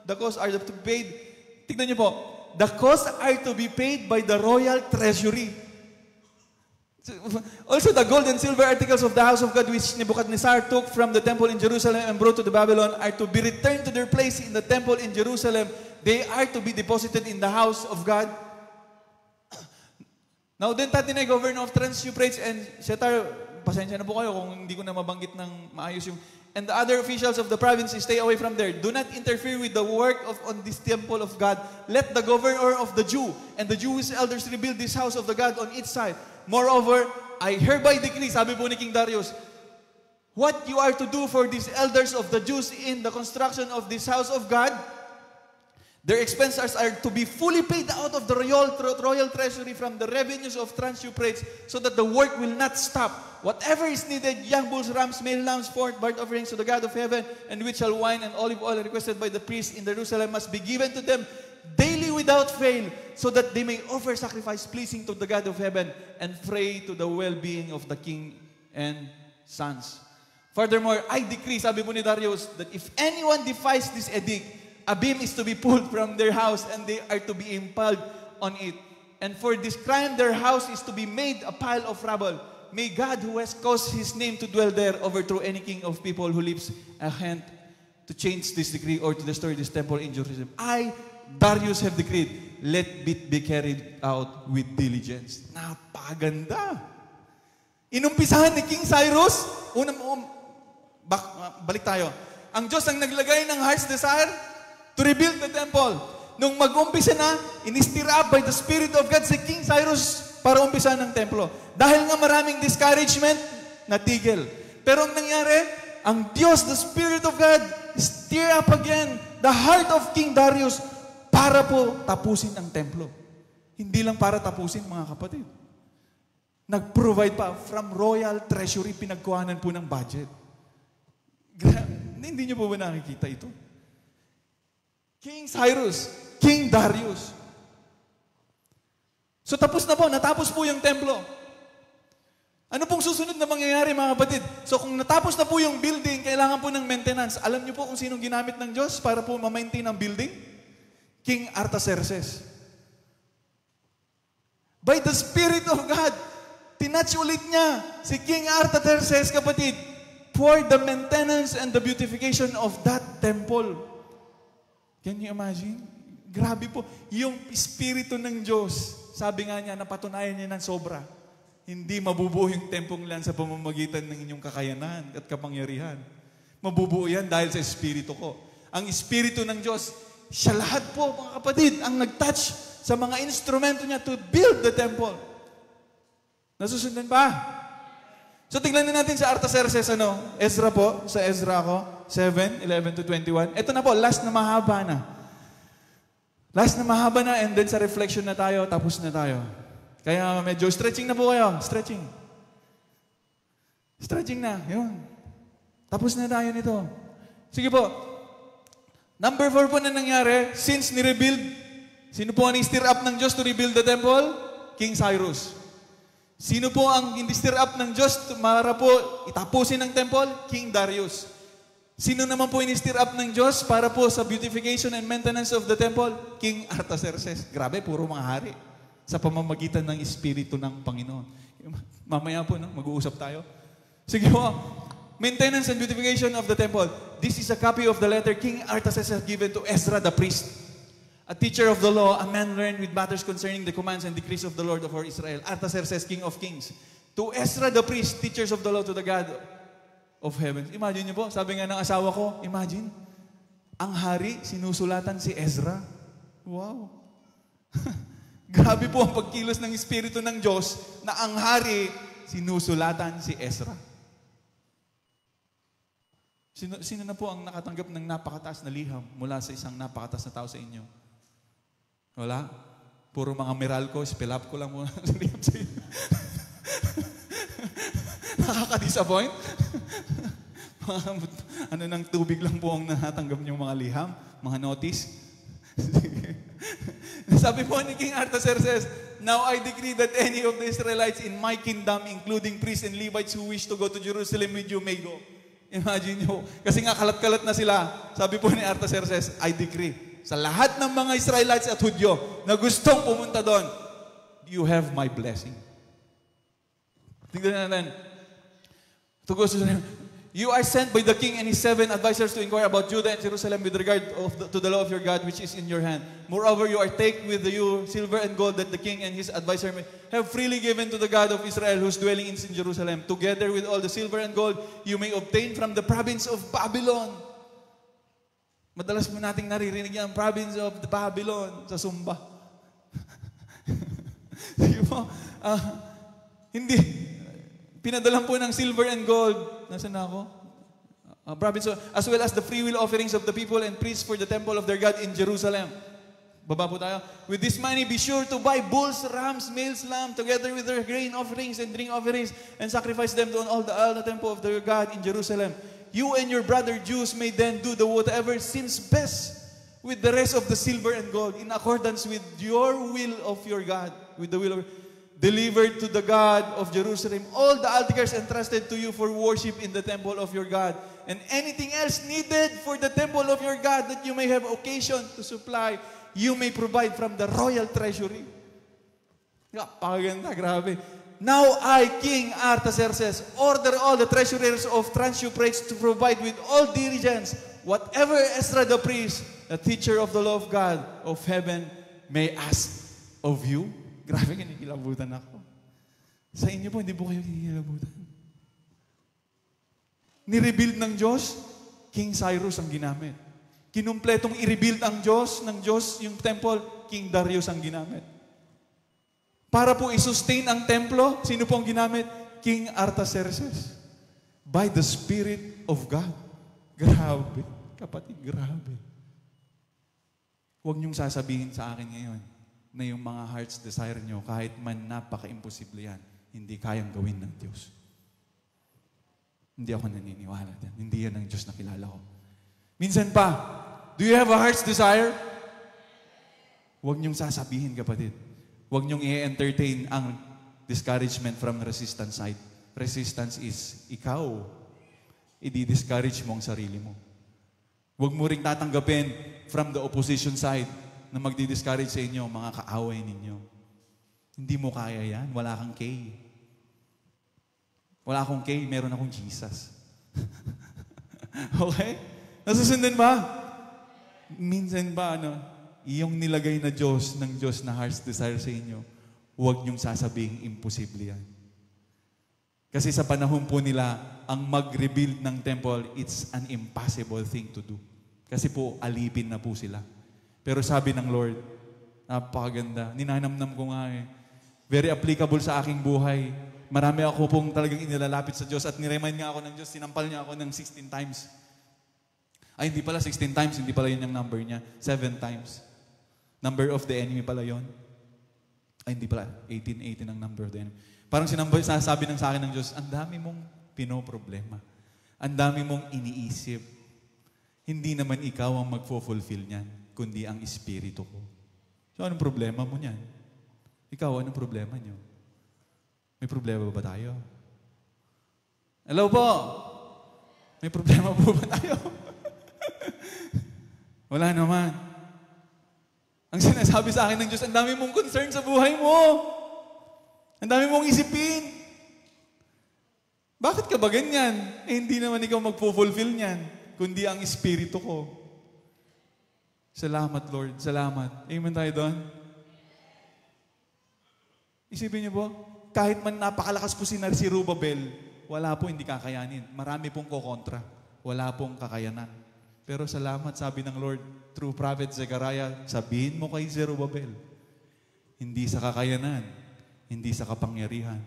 the costs are to be paid. Tignan niyo po. The costs are to be paid by the royal treasury. Also, the gold and silver articles of the house of God which Nebuchadnezzar took from the temple in Jerusalem and brought to the Babylon are to be returned to their place in the temple in Jerusalem. They are to be deposited in the house of God. Now, then Tatnai, governor of Trans-Euphrates and Shetar, pasensya na po kayo kung hindi ko na mabanggit ng maayos yung, and the other officials of the province, stay away from there. Do not interfere with the work on this temple of God. Let the governor of the Jew and the Jewish elders rebuild this house of the God on its side. Moreover, I hereby decree, sabi po ni King Darius, what you are to do for these elders of the Jews in the construction of this house of God, their expenses are to be fully paid out of the royal treasury from the revenues of Trans-Euphrates, so that the work will not stop. Whatever is needed, young bulls, rams, male lambs, burnt offerings to the God of heaven, and which shall wine and olive oil requested by the priests in Jerusalem must be given to them daily without fail, so that they may offer sacrifice pleasing to the God of heaven and pray to the well-being of the king and sons. Furthermore, I decree, sabi po ni Darius, that if anyone defies this edict, a beam is to be pulled from their house and they are to be impaled on it. And for this crime, their house is to be made a pile of rubble. May God, who has caused His name to dwell there, overthrow any king of people who lives a hand to change this decree or to destroy this temple in Jerusalem. I, Darius, have decreed, let it be carried out with diligence. Napaganda. Inumpisahan ni King Cyrus, Balik tayo. Ang Diyos ang naglagay ng heart's desire to rebuild the temple. Nung mag-umpisa na, in-stir up by the Spirit of God si King Cyrus para umpisa ng templo. Dahil nga maraming discouragement, natigil. Pero ang nangyari, ang Diyos, the Spirit of God, stir up again the heart of King Darius para po tapusin ang templo. Hindi lang para tapusin, mga kapatid. Nag-provide pa from royal treasury, pinagkuhanan po ng budget. Hindi niyo po ba nakikita ito? King Cyrus, King Darius. So tapos na po, natapos po yung templo. Ano pong susunod na mangyayari, mga kapatid? So kung natapos na po yung building, kailangan po ng maintenance. Alam niyo po kung sinong ginamit ng Diyos para po ma-maintain ang building? King Artaxerxes. By the Spirit of God, tinatch ulit niya si King Artaxerxes, kapatid, for the maintenance and the beautification of that temple. Can you imagine? Grabe po. Yung Espiritu ng Diyos, sabi nga niya, napatunayan niya ng sobra. Hindi mabubuo yung tempong lang sa pamamagitan ng inyong kakayanan at kapangyarihan. Mabubuo yan dahil sa Espiritu ko. Ang Espiritu ng Diyos, siya lahat po, mga kapatid, ang nag-touch sa mga instrumento niya to build the temple. Nasusundan ba? So tingnan natin sa Artaxerxes, Ezra po, sa Ezra ko, 7:11-21. Ito na po, last na mahaba na. Last na mahaba na, and then sa reflection na tayo, tapos na tayo. Kaya medyo stretching na po kayo. Stretching. Stretching na. Yun. Tapos na tayo nito. Sige po. Number 4 po na nangyari, since ni-rebuild, sino po ang i-stir up ng Diyos to rebuild the temple? King Cyrus. Sino po ang in-stir up ng Diyos para po itapusin ng temple? King Darius. Sino naman po in-stir up ng Diyos para po sa beautification and maintenance of the temple? King Artaxerxes. Grabe, puro mga hari. Sa pamamagitan ng Espiritu ng Panginoon. Mamaya po, mag-uusap tayo. Sige po. Maintenance and beautification of the temple. This is a copy of the letter King Artaxerxes has given to Ezra the priest, a teacher of the law, a man learned with matters concerning the commands and decrees of the Lord of Israel. Artaxerxes, King of Kings. To Ezra the priest, teachers of the law to the God of heaven. Imagine niyo po, sabi nga ng asawa ko, imagine, ang hari, sinusulatan si Ezra. Wow. Grabe po ang pagkilos ng Espiritu ng Diyos na ang hari, sinusulatan si Ezra. Sino na po ang nakatanggap ng napakataas na liham mula sa isang napakataas na tao sa inyo? Wala? Puro mga Meralco, spill up ko lang muna sa liham sa inyo. Nakaka-disappoint? Ano ng tubig lang po ang natatanggap niyong mga liham? Mga notice? Sabi po ni King Artaxerxes, now I decree that any of the Israelites in my kingdom, including priests and Levites who wish to go to Jerusalem with you, may go. Imagine nyo. Kasi nga kalat-kalat na sila. Sabi po ni Artaxerxes, I decree, sa lahat ng mga Israelites at Hudyo na gustong pumunta doon, you have my blessing. Tingnan natin. You are sent by the king and his 7 advisors to inquire about Judah and Jerusalem with regard to the law of your God which is in your hand. Moreover, you are take with you silver and gold that the king and his advisor may have freely given to the God of Israel whose dwelling is in Jerusalem. Together with all the silver and gold you may obtain from the province of Babylon. Madalas mo nating naririnig yung province of the Babylon sa Sumba. Hindi. Pinadalan po ng silver and gold. Nasaan na ako? Province, as well as the free will offerings of the people and priests for the temple of their God in Jerusalem. Baba po tayo. With this money, be sure to buy bulls, rams, males, lamb, together with their grain offerings and drink offerings, and sacrifice them to all the temple of their God in Jerusalem. You and your brother Jews may then do whatever seems best with the rest of the silver and gold in accordance with your will of your God, with the will of delivered to the God of Jerusalem all the altars entrusted to you for worship in the temple of your God, and anything else needed for the temple of your God that you may have occasion to supply, you may provide from the royal treasury. Paganda, grabe. Now I, King Artaxerxes, order all the treasurers of Trans-Euphrates to provide with all diligence whatever Ezra the priest, the teacher of the law of God of heaven, may ask of you. Grabe, kinikilabutan ako. Sa inyo po, hindi po kayo kinikilabutan. Nirebuild ng Diyos, King Cyrus ang ginamit. Kinumpletong i-rebuild ng Diyos, yung temple, King Darius ang ginamit. Para po i-sustain ang templo, sino po ang ginamit? King Artaxerxes. By the Spirit of God. Grabe. Kapatid, grabe. Huwag niyong sasabihin sa akin ngayon na yung mga heart's desire niyo, kahit man napaka-imposible yan, hindi kayang gawin ng Diyos. Hindi ako naniniwala dyan. Hindi yan ang Diyos na kilala ko. Minsan pa, do you have a heart's desire? Huwag niyong sasabihin, kapatid. Huwag niyong i-entertain ang discouragement from resistance side. Resistance is, ikaw, i-discourage mo ang sarili mo. Huwag mo ring tatanggapin from the opposition side na magdi-discourage sa inyo, mga kaaway ninyo. Hindi mo kaya yan. Wala kang K. Wala akong K, meron akong Jesus. Okay? Nasusundan ba? Minsan ba, iyong nilagay na Diyos ng Diyos na heart's desire sa inyo, huwag niyong sasabing imposible yan. Kasi sa panahon po nila, ang mag-rebuild ng temple, it's an impossible thing to do. Kasi po, alipin na po sila. Pero sabi ng Lord, napakaganda. Ninanamnam ko nga very applicable sa aking buhay. Marami ako pong talagang inilalapit sa Diyos at niremind nga ako ng Diyos, sinampal niya ako ng 16 times. Ay, hindi pala 16 times, hindi pala yun yung number niya. 7 times. Number of the enemy pala yun. Ay, hindi pala. 18 ang number of the enemy. Parang sinasabi ng sa akin ng Diyos, ang dami mong pinoproblema. Ang dami mong iniisip. Hindi naman ikaw ang magfo-fulfill niyan, kundi ang Espiritu ko. So, anong problema mo niyan? Ikaw, anong problema niyo? May problema ba tayo? Hello po? May problema po ba tayo? Wala naman. Ang sinasabi sa akin ng Diyos, ang dami mong concern sa buhay mo. Ang dami mong isipin. Bakit ka ba ganyan? Hindi naman ikaw magpo-fulfill niyan, kundi ang Espiritu ko. Salamat, Lord. Salamat. Amen tayo doon? Isipin niyo po, kahit man napakalakas po si Zerubbabel, wala po hindi kakayanin. Marami pong kokontra. Wala pong kakayanan. Pero salamat, sabi ng Lord, through Prophet Zechariah, sabihin mo kay Zerubbabel, hindi sa kakayanan, hindi sa kapangyarihan,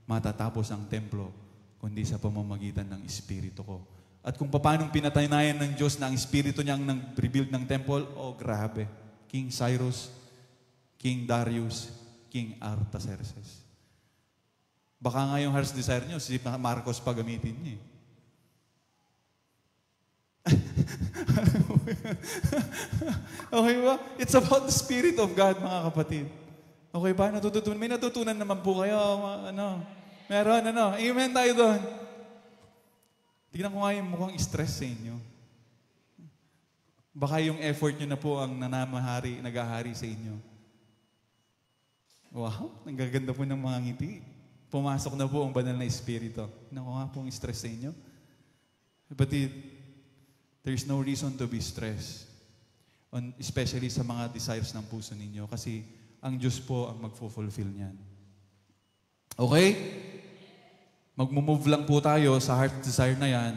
matatapos ang templo, kundi sa pamamagitan ng Espiritu ko. At kung paanong pinataynayan ng Diyos na ang Espiritu niya ang nag-rebuild ng temple, oh grabe. King Cyrus, King Darius, King Artaxerxes. Baka nga yung heart's desire niyo, si Marcos pa gamitin niya. Okay ba? It's about the Spirit of God, mga kapatid. Okay ba? May natutunan naman po kayo. Meron, Amen tayo doon. Tignan ko nga yung mukhang stress sa inyo. Baka yung effort nyo na po ang nagahari sa inyo. Wow, nagaganda po ng mga ngiti. Pumasok na po ang banal na Espiritu. Naku nga pong stress sa inyo. Kapatid, there's no reason to be stressed. Especially sa mga desires ng puso ninyo. Kasi ang Diyos po ang magfulfill niyan. Okay? Magmumove lang po tayo sa heart desire na yan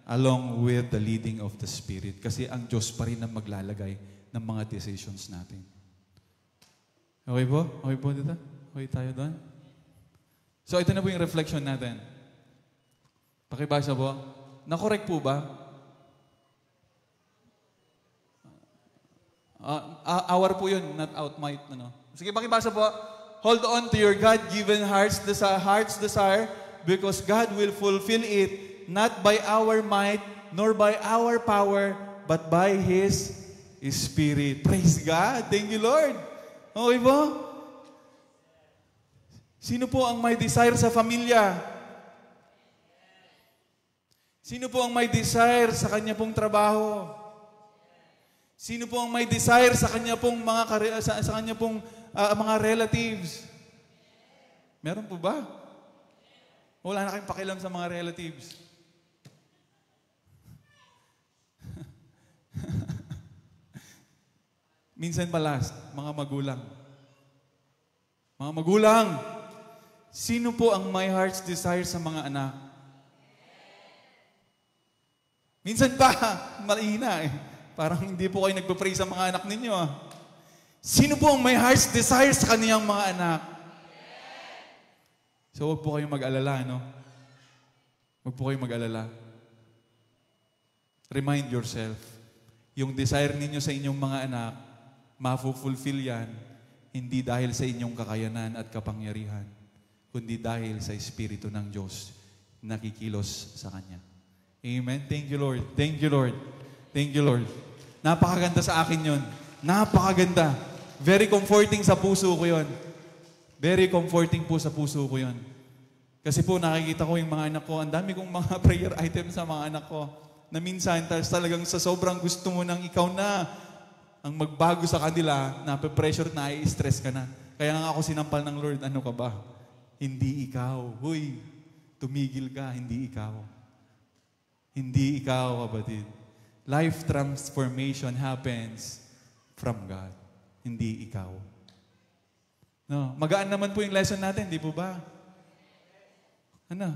along with the leading of the Spirit. Kasi ang Diyos pa rin ang maglalagay ng mga decisions natin. Okay po? Okay po dito? Okay tayo doon? So ito na po yung reflection natin. Pakibasa po. Na-correct po ba? Hour po yun, not out might. Sige, pakibasa po. Hold on to your God-given heart's desire because God will fulfill it not by our might nor by our power but by His Spirit. Praise God. Thank you, Lord. Okay po? Sino po ang may desire sa pamilya? Sino po ang may desire sa kanya pong trabaho? Sino po ang may desire sa kanya pong mga relatives? Meron po ba? Wala na kayong pakialam sa mga relatives. Minsan pa last, mga magulang. Mga magulang, sino po ang may heart's desire sa mga anak? Minsan pa, malina eh. Parang hindi po kayo nagpa-pray sa mga anak ninyo. Sino po ang may heart's desire sa kaniyang mga anak? So huwag po kayong mag-alala, no? Huwag po kayong mag-alala. Remind yourself, yung desire ninyo sa inyong mga anak, ma-fulfill yan, hindi dahil sa inyong kakayanan at kapangyarihan, kundi dahil sa Espiritu ng Diyos na kikilos sa Kanya. Amen? Thank you, Lord. Thank you, Lord. Thank you, Lord. Napakaganda sa akin yun. Napakaganda. Very comforting sa puso ko yun. Very comforting po sa puso ko yun. Kasi po nakikita ko yung mga anak ko, ang dami kong mga prayer items sa mga anak ko, na minsan, talagang sa sobrang gusto mo nang ikaw na ang magbago sa kanila, nape-pressure na, i-stress ka na. Kaya nga ako sinampal ng Lord, ano ka ba? Hindi ikaw. Huy, tumigil ka, hindi ikaw. Hindi ikaw, kapatid. Life transformation happens from God. Hindi ikaw. No, magaan naman po yung lesson natin, di po ba? Ano?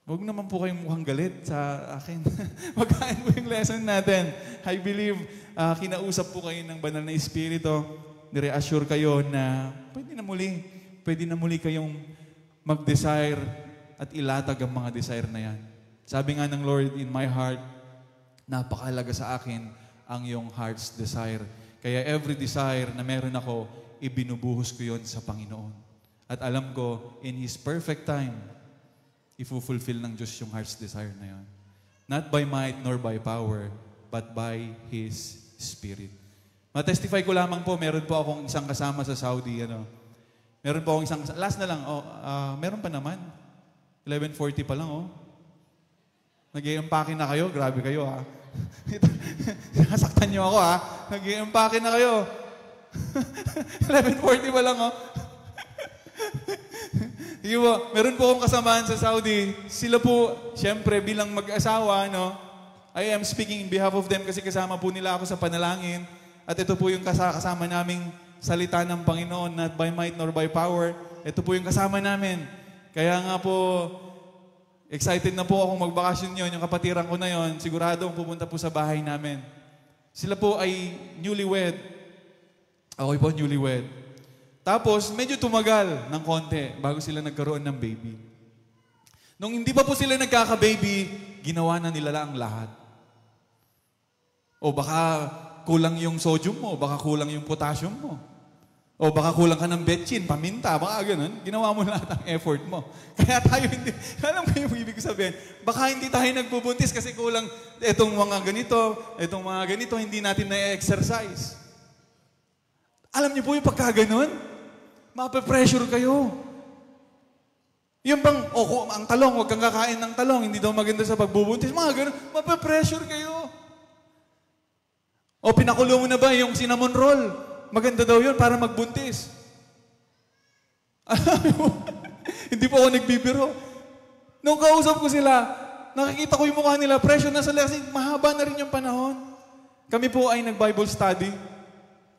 Huwag naman po kayong mukhang galit sa akin. Magaan po yung lesson natin. I believe, kinausap po kayo ng banal na Espiritu. Nire-assure kayo na pwede na muli kayong mag-desire at ilatag ang mga desire na yan. Sabi nga ng Lord, in my heart, napakahalaga sa akin ang iyong heart's desire. Kaya every desire na meron ako, ibinubuhos ko yon sa Panginoon. At alam ko, in His perfect time, ifulfill ng Diyos yung heart's desire na yon. Not by might nor by power, but by His Spirit. Ma-testify ko lamang po, meron po akong isang kasama sa Saudi. Meron po akong isang, last na lang, meron pa naman. 11:40 pa lang, Nag-i-empake na kayo, grabe kayo, Nasaktan niyo ako, Nag-i-empake na kayo. 11:40 pa lang, Meron po akong kasamahan sa Saudi. Sila po, siyempre, bilang mag-asawa, I am speaking in behalf of them kasi kasama po nila ako sa panalangin. At ito po yung kasama naming salita ng Panginoon, not by might nor by power. Ito po yung kasama namin. Kaya nga po, excited na po akong magbakasyon yun. Yung kapatiran ko na yun, siguradong pupunta po sa bahay namin. Sila po ay newlywed. Ako po newlywed. Tapos, medyo tumagal ng konti bago sila nagkaroon ng baby. Nung hindi pa po sila nagkaka-baby, ginawa na nila lang lahat. O baka kulang yung sodium mo, baka kulang yung potassium mo. O baka kulang ka ng betchin, paminta, baka ganun. Ginawa mo lahat ang effort mo. Kaya tayo hindi, alam mo yung ibig sabihin, baka hindi tayo nagbubuntis kasi kulang itong mga ganito, hindi natin na-exercise. Alam niyo po yung pagkaganon, mape-pressure kayo. Yung bang, ang talong, huwag kang kakain ng talong, hindi daw maganda sa pagbubuntis, mga ganun, mape-pressure kayo. O pinakulo mo na ba yung cinnamon roll? Maganda daw yun para magbuntis. Alam mo, hindi po ako nagbibiro. Nung kausap ko sila, nakikita ko yung mukha nila, pressure na sila kasi mahaba na rin yung panahon. Kami po ay nag-Bible study.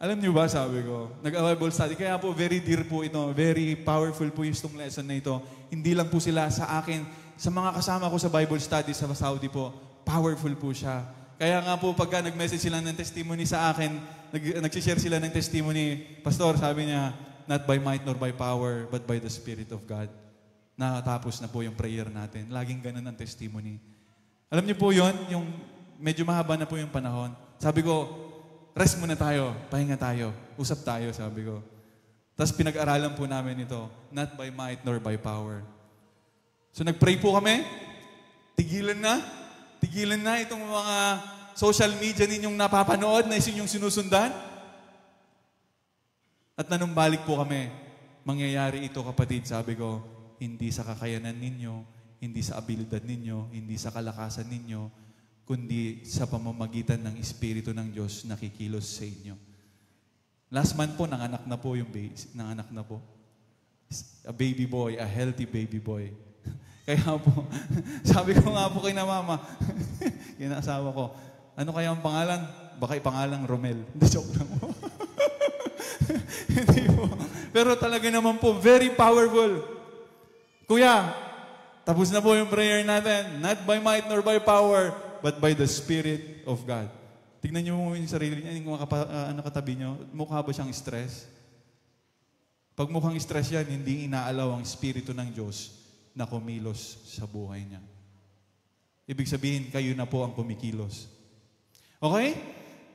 Alam niyo ba, sabi ko, nag-Bible study. Kaya po, very dear po ito. Very powerful po yung lesson na ito. Hindi lang po sila sa akin, sa mga kasama ko sa Bible study sa Saudi po, powerful po siya. Kaya nga po, pagka nag-message sila ng testimony sa akin, nag-share sila ng testimony, Pastor, sabi niya, not by might nor by power, but by the Spirit of God. Natapos na po yung prayer natin. Laging ganun ang testimony. Alam niyo po yun, yung medyo mahaba na po yung panahon. Sabi ko, rest muna tayo, pahinga tayo, usap tayo, sabi ko. Tapos pinag-aralan po namin ito, not by might nor by power. So nag-pray po kami, tigilan na itong mga social media ninyong napapanood na inyong sinusundan. At nanumbalik po kami, mangyayari ito kapatid, sabi ko, hindi sa kakayanan ninyo, hindi sa abilidad ninyo, hindi sa kalakasan ninyo, kundi sa pamamagitan ng Espiritu ng Diyos na kikilos sa inyo. Last month po, nanganak na po. A baby boy, a healthy baby boy. Kaya po, sabi ko nga po kay na mama, kinasawa ko, ano kaya ang pangalan? Baka ipangalang Romel. Hindi, joke lang po. Hindi po. Pero talaga naman po, very powerful. Kuya, Tapos na po yung prayer natin. Not by might nor by power, but by the Spirit of God. Tignan niyo mo yung sarili niya, yung katabi niyo. Mukha ba siyang stress? Pag mukhang stress yan, hindi inaalaw ang Espiritu ng Diyos na kumilos sa buhay niya. Ibig sabihin, kayo na po ang kumikilos. Okay?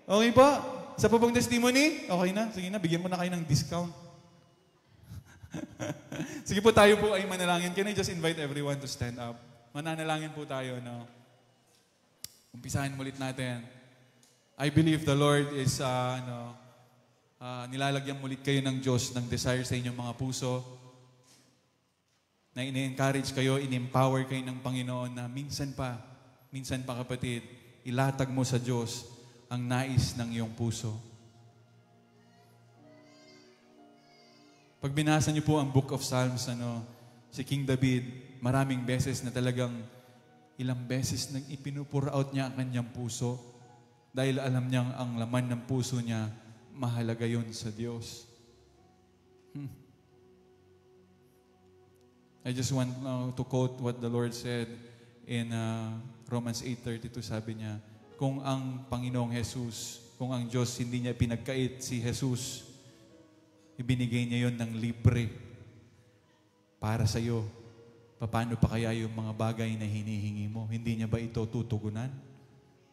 Okay po? Sa po bang testimony? Okay na? Sige na, bigyan mo na kayo ng discount. Sige po, tayo po ay manalangin. Can I just invite everyone to stand up? Mananalangin po tayo, no? Umpisahan ulit natin. I believe the Lord is, nilalagyan ulit kayo ng Diyos ng desire sa inyong mga puso, na ini-encourage kayo, in-empower kayo ng Panginoon na minsan pa kapatid, ilatag mo sa Diyos ang nais ng iyong puso. Pag binasa niyo po ang Book of Psalms, si King David, maraming beses na talagang ilang beses nang ipinupur out niya ang kanyang puso dahil alam niyang ang laman ng puso niya, mahalaga yun sa Diyos. I just want to quote what the Lord said in Romans 8:32. Sabi niya, kung ang Panginoong Jesus, kung ang Diyos hindi niya pinagkait si Jesus, ibinigay niya yon ng libre para sa iyo. Paano pa kaya yung mga bagay na hinihingi mo? Hindi niya ba ito tutugunan?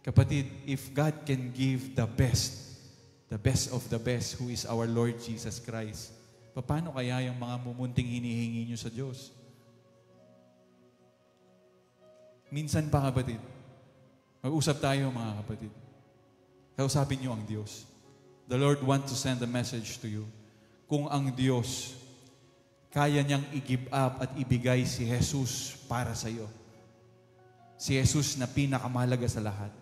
Kapatid, if God can give the best of the best, who is our Lord Jesus Christ, paano kaya yung mga mumunting hinihingi niyo sa Diyos? Minsan pa, kapatid, mag-usap tayo, mga kapatid. Kausapin niyo ang Diyos. The Lord wants to send a message to you. Kung ang Diyos, kaya niyang i-give up at ibigay si Jesus para sa iyo. Si Jesus na pinakamahalaga sa lahat.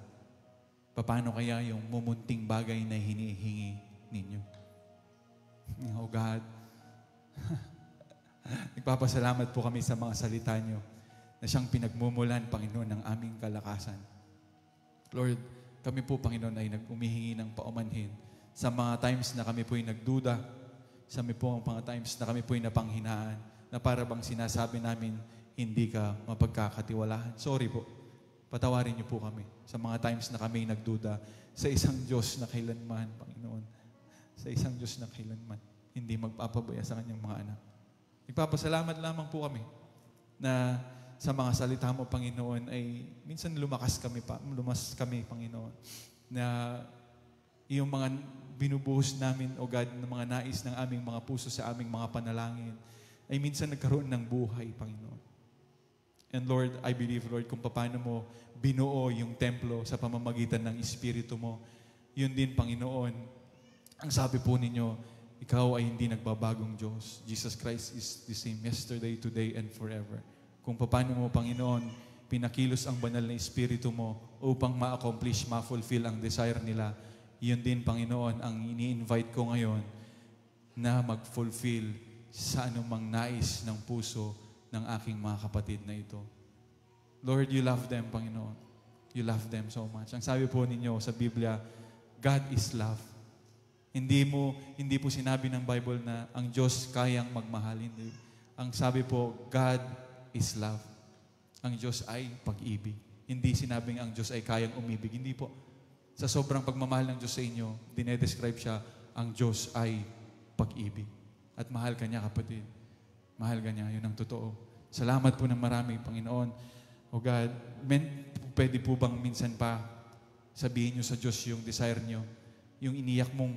Paano kaya yung mumunting bagay na hinihingi ninyo? Oh God, nagpapasalamat po kami sa mga salita niyo na siyang pinagmumulan, Panginoon, ng aming kalakasan. Lord, kami po, Panginoon, ay nag-umihingi ng paumanhin sa mga times na kami po ay nagduda, sa mga times na kami po ay napanghinaan, na para bang sinasabi namin, hindi ka mapagkakatiwalaan. Sorry po. Patawarin niyo po kami sa mga times na kami nagduda sa isang Diyos na kailanman, Panginoon. Sa isang Diyos na kailanman, hindi magpapabaya sa kanyang mga anak. Nagpapasalamat lamang po kami na sa mga salita mo, Panginoon, ay minsan lumas kami, Panginoon, na yung mga binubuhos namin, O God, ng mga nais ng aming mga puso sa aming mga panalangin, ay minsan nagkaroon ng buhay, Panginoon. And Lord, I believe, Lord, kung paano mo binuo yung templo sa pamamagitan ng Espiritu mo, yun din, Panginoon, ang sabi po ninyo, ikaw ay hindi nagbabagong Diyos. Jesus Christ is the same yesterday, today, and forever. Kung paano mo, Panginoon, pinakilos ang banal na Espiritu mo upang ma-accomplish, ma-fulfill ang desire nila, yun din, Panginoon, ang ini-invite ko ngayon na mag-fulfill sa anumang nais ng puso ng aking mga kapatid na ito. Lord, you love them, Panginoon. You love them so much. Ang sabi po ninyo sa Biblia, God is love. Hindi po sinabi ng Bible na ang Diyos kayang magmahalin. Ang sabi po, God is love. Ang Diyos ay pag-ibig. Hindi sinabing ang Diyos ay kayang umibig. Hindi po. Sa sobrang pagmamahal ng Diyos sa inyo, dinedescribe siya, ang Diyos ay pag-ibig. At mahal ka niya, kapatid. Mahal ka niya. Yun ang totoo. Salamat po ng marami, Panginoon. O God, pwede po bang minsan pa sabihin niyo sa Diyos yung desire niyo, yung iniyak mong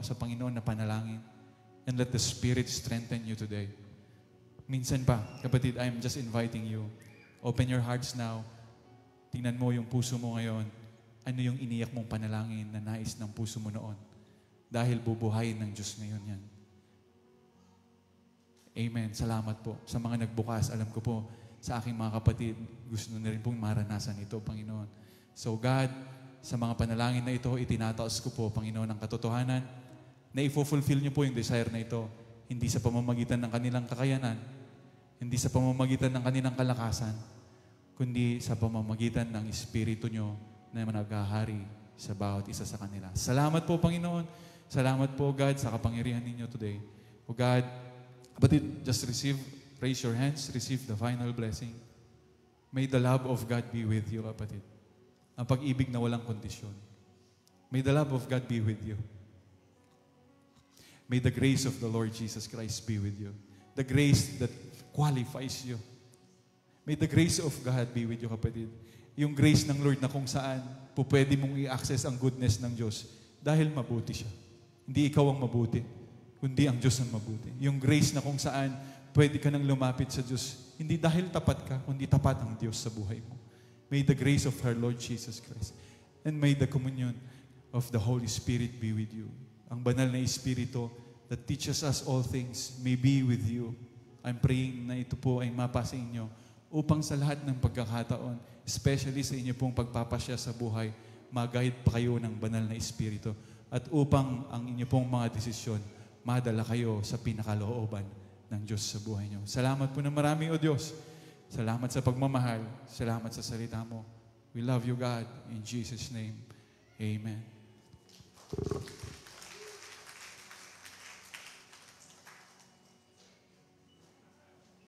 sa Panginoon na panalangin. And let the Spirit strengthen you today. Minsan pa, kapatid, I'm just inviting you. Open your hearts now. Tingnan mo yung puso mo ngayon. Ano yung iniyak mong panalangin na nais ng puso mo noon? Dahil bubuhayin ng Diyos ngayon yan. Amen. Salamat po. Sa mga nagbukas, alam ko po, sa aking mga kapatid, gusto na rin pong maranasan ito, Panginoon. So God, sa mga panalangin na ito, itinataos ko po, Panginoon, ang katotohanan na i-fulfill niyo po yung desire na ito. Hindi sa pamamagitan ng kanilang kakayanan, hindi sa pamamagitan ng kanilang kalakasan, kundi sa pamamagitan ng Espiritu niyo na naghahari sa bawat isa sa kanila. Salamat po, Panginoon. Salamat po, God, sa kapangyarihan ninyo today. O God, kapatid, just receive raise your hands, receive the final blessing. May the love of God be with you, kapatid. Ang pag-ibig na walang kondisyon. May the love of God be with you. May the grace of the Lord Jesus Christ be with you. The grace that qualifies you. May the grace of God be with you, kapatid. Yung grace ng Lord na kung saan pwede mong i-access ang goodness ng Diyos dahil mabuti siya. Hindi ikaw ang mabuti, kundi ang Diyos ang mabuti. Yung grace na kung saan pwede ka nang lumapit sa Diyos, hindi dahil tapat ka, kundi tapat ang Diyos sa buhay mo. May the grace of our Lord Jesus Christ. And may the communion of the Holy Spirit be with you. Ang banal na Espiritu that teaches us all things may be with you. I'm praying na ito po ay mapasa inyo upang sa lahat ng pagkakataon, especially sa inyo pong pagpapasya sa buhay, mag-guide pa kayo ng banal na Espiritu. At upang ang inyo pong mga desisyon, madala kayo sa pinakalooban ng Diyos sa buhay nyo. Salamat po na marami, O Diyos. Salamat sa pagmamahal. Salamat sa salita mo. We love you, God. In Jesus' name, amen.